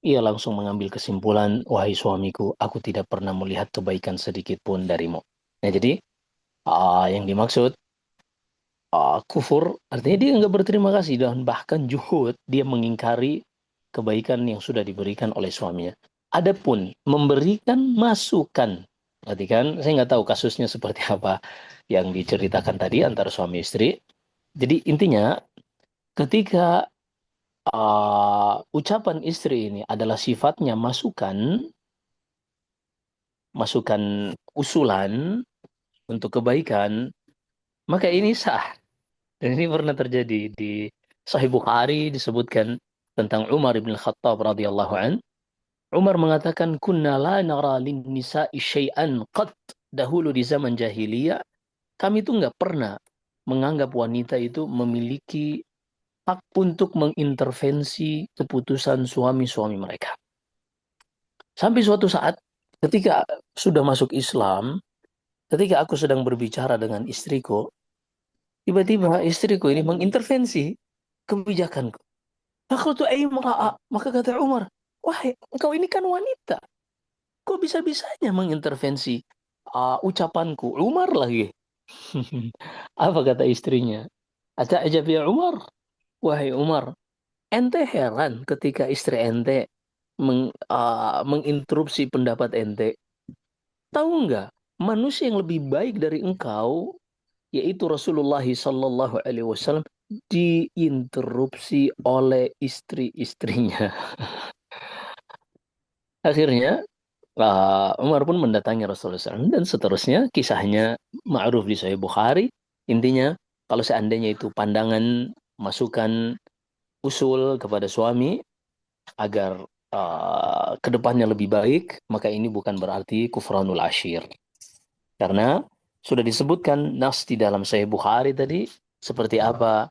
ia langsung mengambil kesimpulan, wahai suamiku, aku tidak pernah melihat kebaikan sedikit pun darimu. Nah, jadi yang dimaksud kufur artinya dia nggak berterima kasih dan bahkan juhud, dia mengingkari kebaikan yang sudah diberikan oleh suaminya. Adapun memberikan masukan, berarti kan saya nggak tahu kasusnya seperti apa yang diceritakan tadi antara suami istri. Jadi intinya ketika ucapan istri ini adalah sifatnya masukan, masukan usulan untuk kebaikan, maka ini sah. Dan ini pernah terjadi di Sahih Bukhari, disebutkan tentang Umar bin Khattab radhiyallahu an. Umar mengatakan, kunna la nara lin nisa'i syai'an qat. Dahulu di zaman jahiliyah, kami itu nggak pernah menganggap wanita itu memiliki hak untuk mengintervensi keputusan suami-suami mereka. Sampai suatu saat, ketika sudah masuk Islam, ketika aku sedang berbicara dengan istriku, tiba-tiba istriku ini mengintervensi kebijakanku. Aku tuh imra'a. Maka kata Umar, wahai engkau ini kan wanita. Kok bisa-bisanya mengintervensi ucapanku? Umar lagi. Apa kata istrinya? Ata'ajab ya Umar? Wahai Umar, ente heran ketika istri ente menginterupsi pendapat ente. Tahu nggak? Manusia yang lebih baik dari engkau, yaitu Rasulullah Sallallahu Alaihi Wasallam, diinterupsi oleh istri-istrinya. Akhirnya Umar pun mendatangi Rasulullah SAW dan seterusnya kisahnya ma'ruf di Sahih Bukhari. Intinya kalau seandainya itu pandangan, masukan, usul kepada suami agar kedepannya lebih baik, maka ini bukan berarti kufranul ashir. Karena sudah disebutkan nas di dalam Sahih Bukhari tadi seperti apa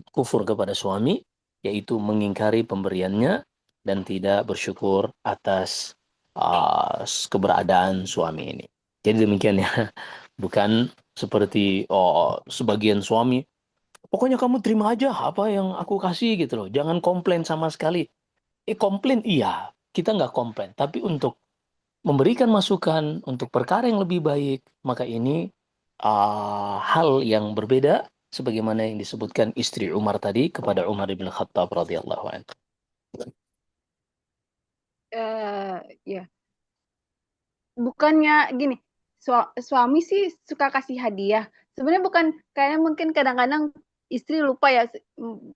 kufur kepada suami, yaitu mengingkari pemberiannya dan tidak bersyukur atas keberadaan suami ini. Jadi demikian ya. Bukan seperti sebagian suami, pokoknya kamu terima aja apa yang aku kasih gitu loh. Jangan komplain sama sekali. Komplain iya, kita nggak komplain. Tapi untuk memberikan masukan untuk perkara yang lebih baik, maka ini hal yang berbeda sebagaimana yang disebutkan istri Umar tadi kepada Umar bin Khattab radhiyallahu anhu. Ya, bukannya gini, suami sih suka kasih hadiah. Sebenarnya bukan, kayaknya mungkin kadang-kadang istri lupa ya,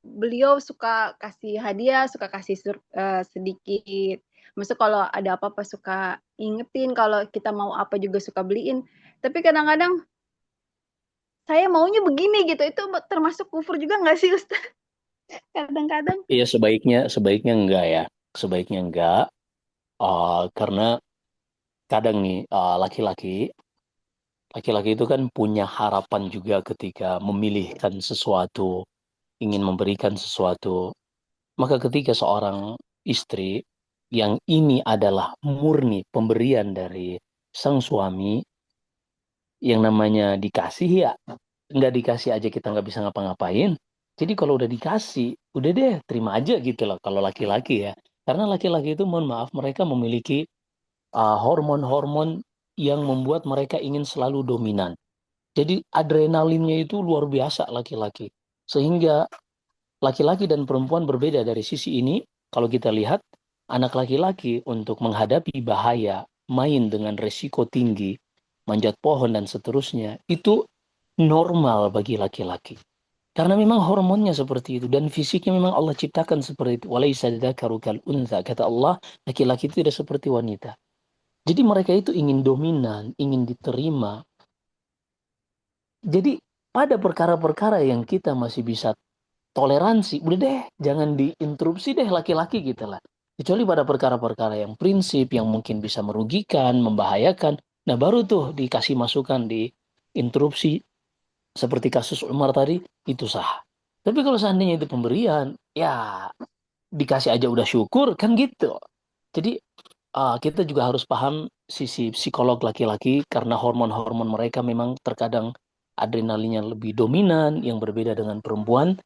beliau suka kasih hadiah, suka kasih sedikit. Maksudnya kalau ada apa-apa suka ingetin, kalau kita mau apa juga suka beliin. Tapi kadang-kadang saya maunya begini gitu, itu termasuk kufur juga nggak sih Ustaz? Kadang-kadang. Iya, sebaiknya enggak ya. Sebaiknya enggak, karena kadang nih laki-laki itu kan punya harapan juga ketika memilihkan sesuatu, ingin memberikan sesuatu. Maka ketika seorang istri yang ini adalah murni pemberian dari sang suami, yang namanya dikasih ya, nggak dikasih aja kita nggak bisa ngapa-ngapain. Jadi kalau udah dikasih, udah deh terima aja gitu loh kalau laki-laki ya. Karena laki-laki itu mohon maaf mereka memiliki hormon-hormon yang membuat mereka ingin selalu dominan. Jadi adrenalinnya itu luar biasa laki-laki. Sehingga laki-laki dan perempuan berbeda dari sisi ini. Kalau kita lihat, anak laki-laki untuk menghadapi bahaya, main dengan resiko tinggi, manjat pohon dan seterusnya, itu normal bagi laki-laki. Karena memang hormonnya seperti itu dan fisiknya memang Allah ciptakan seperti itu. Walaisa dzakaru kal untha, kata Allah, laki-laki itu tidak seperti wanita. Jadi mereka itu ingin dominan, ingin diterima. Jadi pada perkara-perkara yang kita masih bisa toleransi, udah deh, jangan diinterupsi deh laki-laki gitu lah. Kecuali pada perkara-perkara yang prinsip, yang mungkin bisa merugikan, membahayakan. Nah baru tuh dikasih masukan, diinterupsi. Seperti kasus Umar tadi, itu sah. Tapi kalau seandainya itu pemberian, ya dikasih aja udah syukur, kan gitu. Jadi kita juga harus paham sisi psikolog laki-laki, karena hormon-hormon mereka memang terkadang adrenalinnya lebih dominan, yang berbeda dengan perempuan.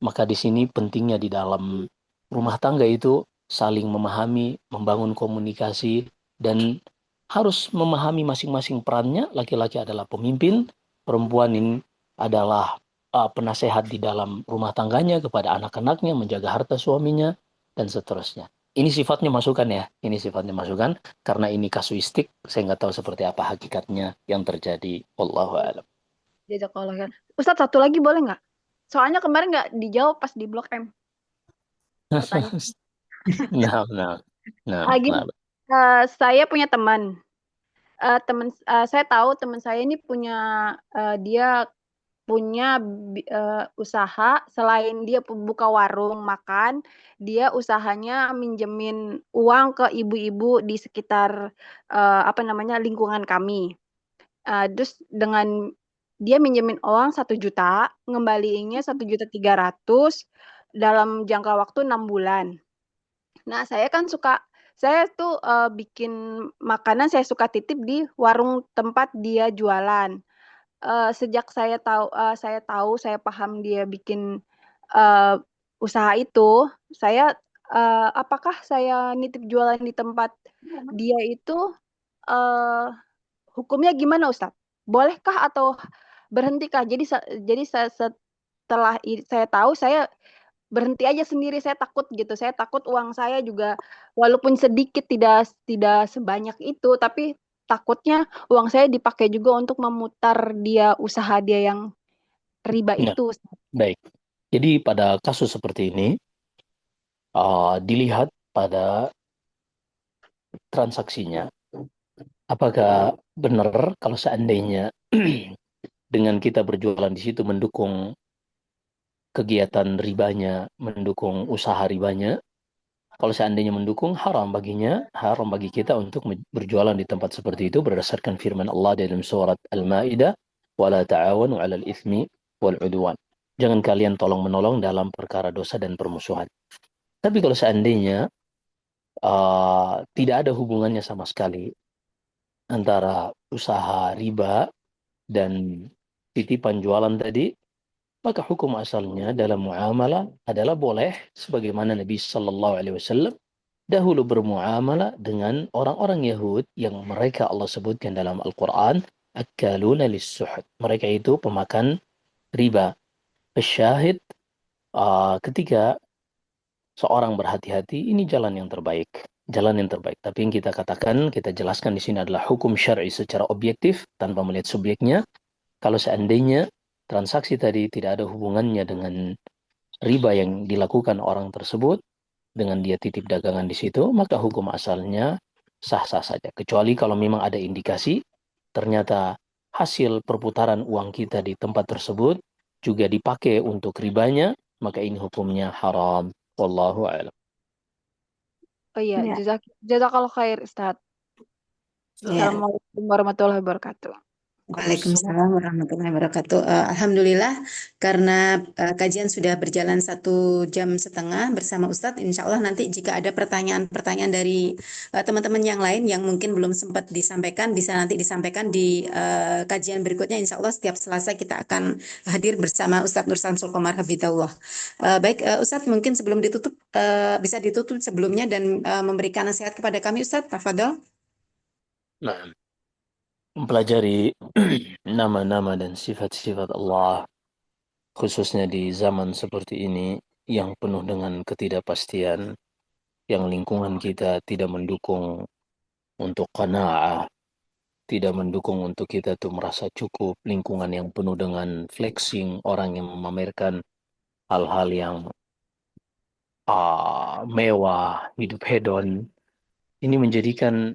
Maka di sini pentingnya di dalam rumah tangga itu saling memahami, membangun komunikasi, dan harus memahami masing-masing perannya. Laki-laki adalah pemimpin, perempuan ini adalah penasehat di dalam rumah tangganya kepada anak-anaknya, menjaga harta suaminya, dan seterusnya. Ini sifatnya masukan ya, ini sifatnya masukan, karena ini kasuistik, saya nggak tahu seperti apa hakikatnya yang terjadi. Wallahu a'lam. Jazakallah khair. Ustaz, satu lagi boleh nggak? Soalnya kemarin nggak dijawab pas di Blok M pertanyaan. Nah, nah, nah, Gini, nah. saya punya teman. Saya tahu teman saya ini dia punya usaha, selain dia buka warung makan, dia usahanya minjemin uang ke ibu-ibu di sekitar lingkungan kami. Terus dengan dia minjemin uang 1 juta, ngembaliinnya 1,3 juta dalam jangka waktu 6 bulan. Nah, saya tuh bikin makanan, saya suka titip di warung tempat dia jualan. Sejak saya paham dia bikin uh, usaha itu, apakah saya nitip jualan di tempat dia itu, uh, hukumnya gimana Ustadz? Bolehkah atau berhentikah? Setelah saya tahu, saya berhenti aja sendiri. Saya takut gitu. Saya takut uang saya juga walaupun sedikit, tidak sebanyak itu, tapi takutnya uang saya dipakai juga untuk memutar usaha dia yang riba Nah, itu. baik. Jadi pada kasus seperti ini, dilihat pada transaksinya. Apakah benar kalau seandainya dengan kita berjualan di situ mendukung kegiatan ribanya, mendukung usaha ribanya? Kalau seandainya mendukung, haram bagi kita untuk berjualan di tempat seperti itu berdasarkan firman Allah dalam surat Al-Maidah, "Wala ta'awanu 'alal itsmi wal 'udwan." Jangan kalian tolong-menolong dalam perkara dosa dan permusuhan. Tapi kalau seandainya tidak ada hubungannya sama sekali, antara usaha riba dan titipan jualan tadi, maka hukum asalnya dalam muamalah adalah boleh, sebagaimana Nabi Sallallahu Alaihi Wasallam dahulu bermuamalah dengan orang-orang Yahud yang mereka Allah sebutkan dalam Al-Quran, akaluna lis-suhud. Mereka itu pemakan riba. Syahid, ketika seorang berhati-hati, ini jalan yang terbaik. Jalan yang terbaik. Tapi yang kita katakan, kita jelaskan di sini adalah hukum syar'i secara objektif, tanpa melihat subjeknya. Kalau seandainya transaksi tadi tidak ada hubungannya dengan riba yang dilakukan orang tersebut, dengan dia titip dagangan di situ, maka hukum asalnya sah-sah saja. Kecuali kalau memang ada indikasi, ternyata hasil perputaran uang kita di tempat tersebut juga dipakai untuk ribanya, maka ini hukumnya haram. Wallahu a'lam. Oh iya, Ya, jazakallah khair Ustaz. ya. Assalamualaikum warahmatullahi wabarakatuh. Waalaikumsalam warahmatullahi wabarakatuh. Alhamdulillah, karena kajian sudah berjalan 1 jam setengah bersama Ustadz. Insya Allah nanti jika ada pertanyaan-pertanyaan dari teman-teman yang lain yang mungkin belum sempat disampaikan, bisa nanti disampaikan di kajian berikutnya. Insya Allah setiap Selasa kita akan hadir bersama Ustadz Nur Samsul Qomar Hafidhahullah. Baik, Ustadz, mungkin sebelum ditutup, bisa ditutup sebelumnya dan memberikan nasihat kepada kami, Ustadz. Tafadhol. Nah, mempelajari nama-nama dan sifat-sifat Allah, khususnya di zaman seperti ini yang penuh dengan ketidakpastian, yang lingkungan kita tidak mendukung untuk qanaah, tidak mendukung untuk kita tuh merasa cukup, lingkungan yang penuh dengan flexing, orang yang memamerkan hal-hal yang mewah, hidup hedon. Ini menjadikan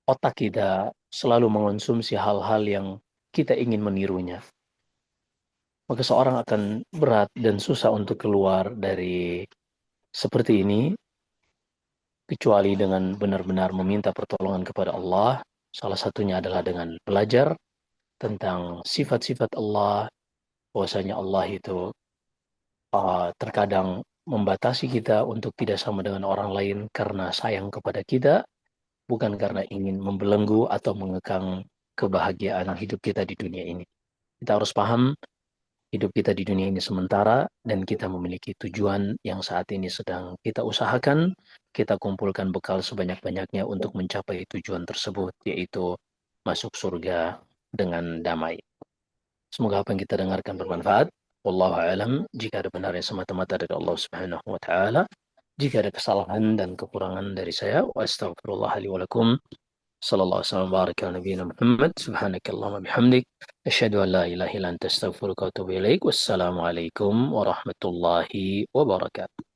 otak kita selalu mengonsumsi hal-hal yang kita ingin menirunya. Maka seorang akan berat dan susah untuk keluar dari seperti ini, kecuali dengan benar-benar meminta pertolongan kepada Allah. Salah satunya adalah dengan belajar tentang sifat-sifat Allah, bahwasanya Allah itu terkadang membatasi kita untuk tidak sama dengan orang lain karena sayang kepada kita, bukan karena ingin membelenggu atau mengekang kebahagiaan hidup kita di dunia ini. Kita harus paham hidup kita di dunia ini sementara dan kita memiliki tujuan yang saat ini sedang kita usahakan. Kita kumpulkan bekal sebanyak-banyaknya untuk mencapai tujuan tersebut, yaitu masuk surga dengan damai. Semoga apa yang kita dengarkan bermanfaat. Wallahu a'lam. Jika ada benarnya semata-mata dari Allah Subhanahu wa taala. Jika ada kesalahan dan kekurangan dari saya, wa astaghfirullah li wa lakum. Sallallahu alaihi wasallam baraka ala nabiyina Muhammad. Subhanakallahumma bihamdik. Asyhadu an la ilaha illa anta astaghfiruka wa atubu ilaik. Wassalamu alaikum warahmatullahi wabarakatuh.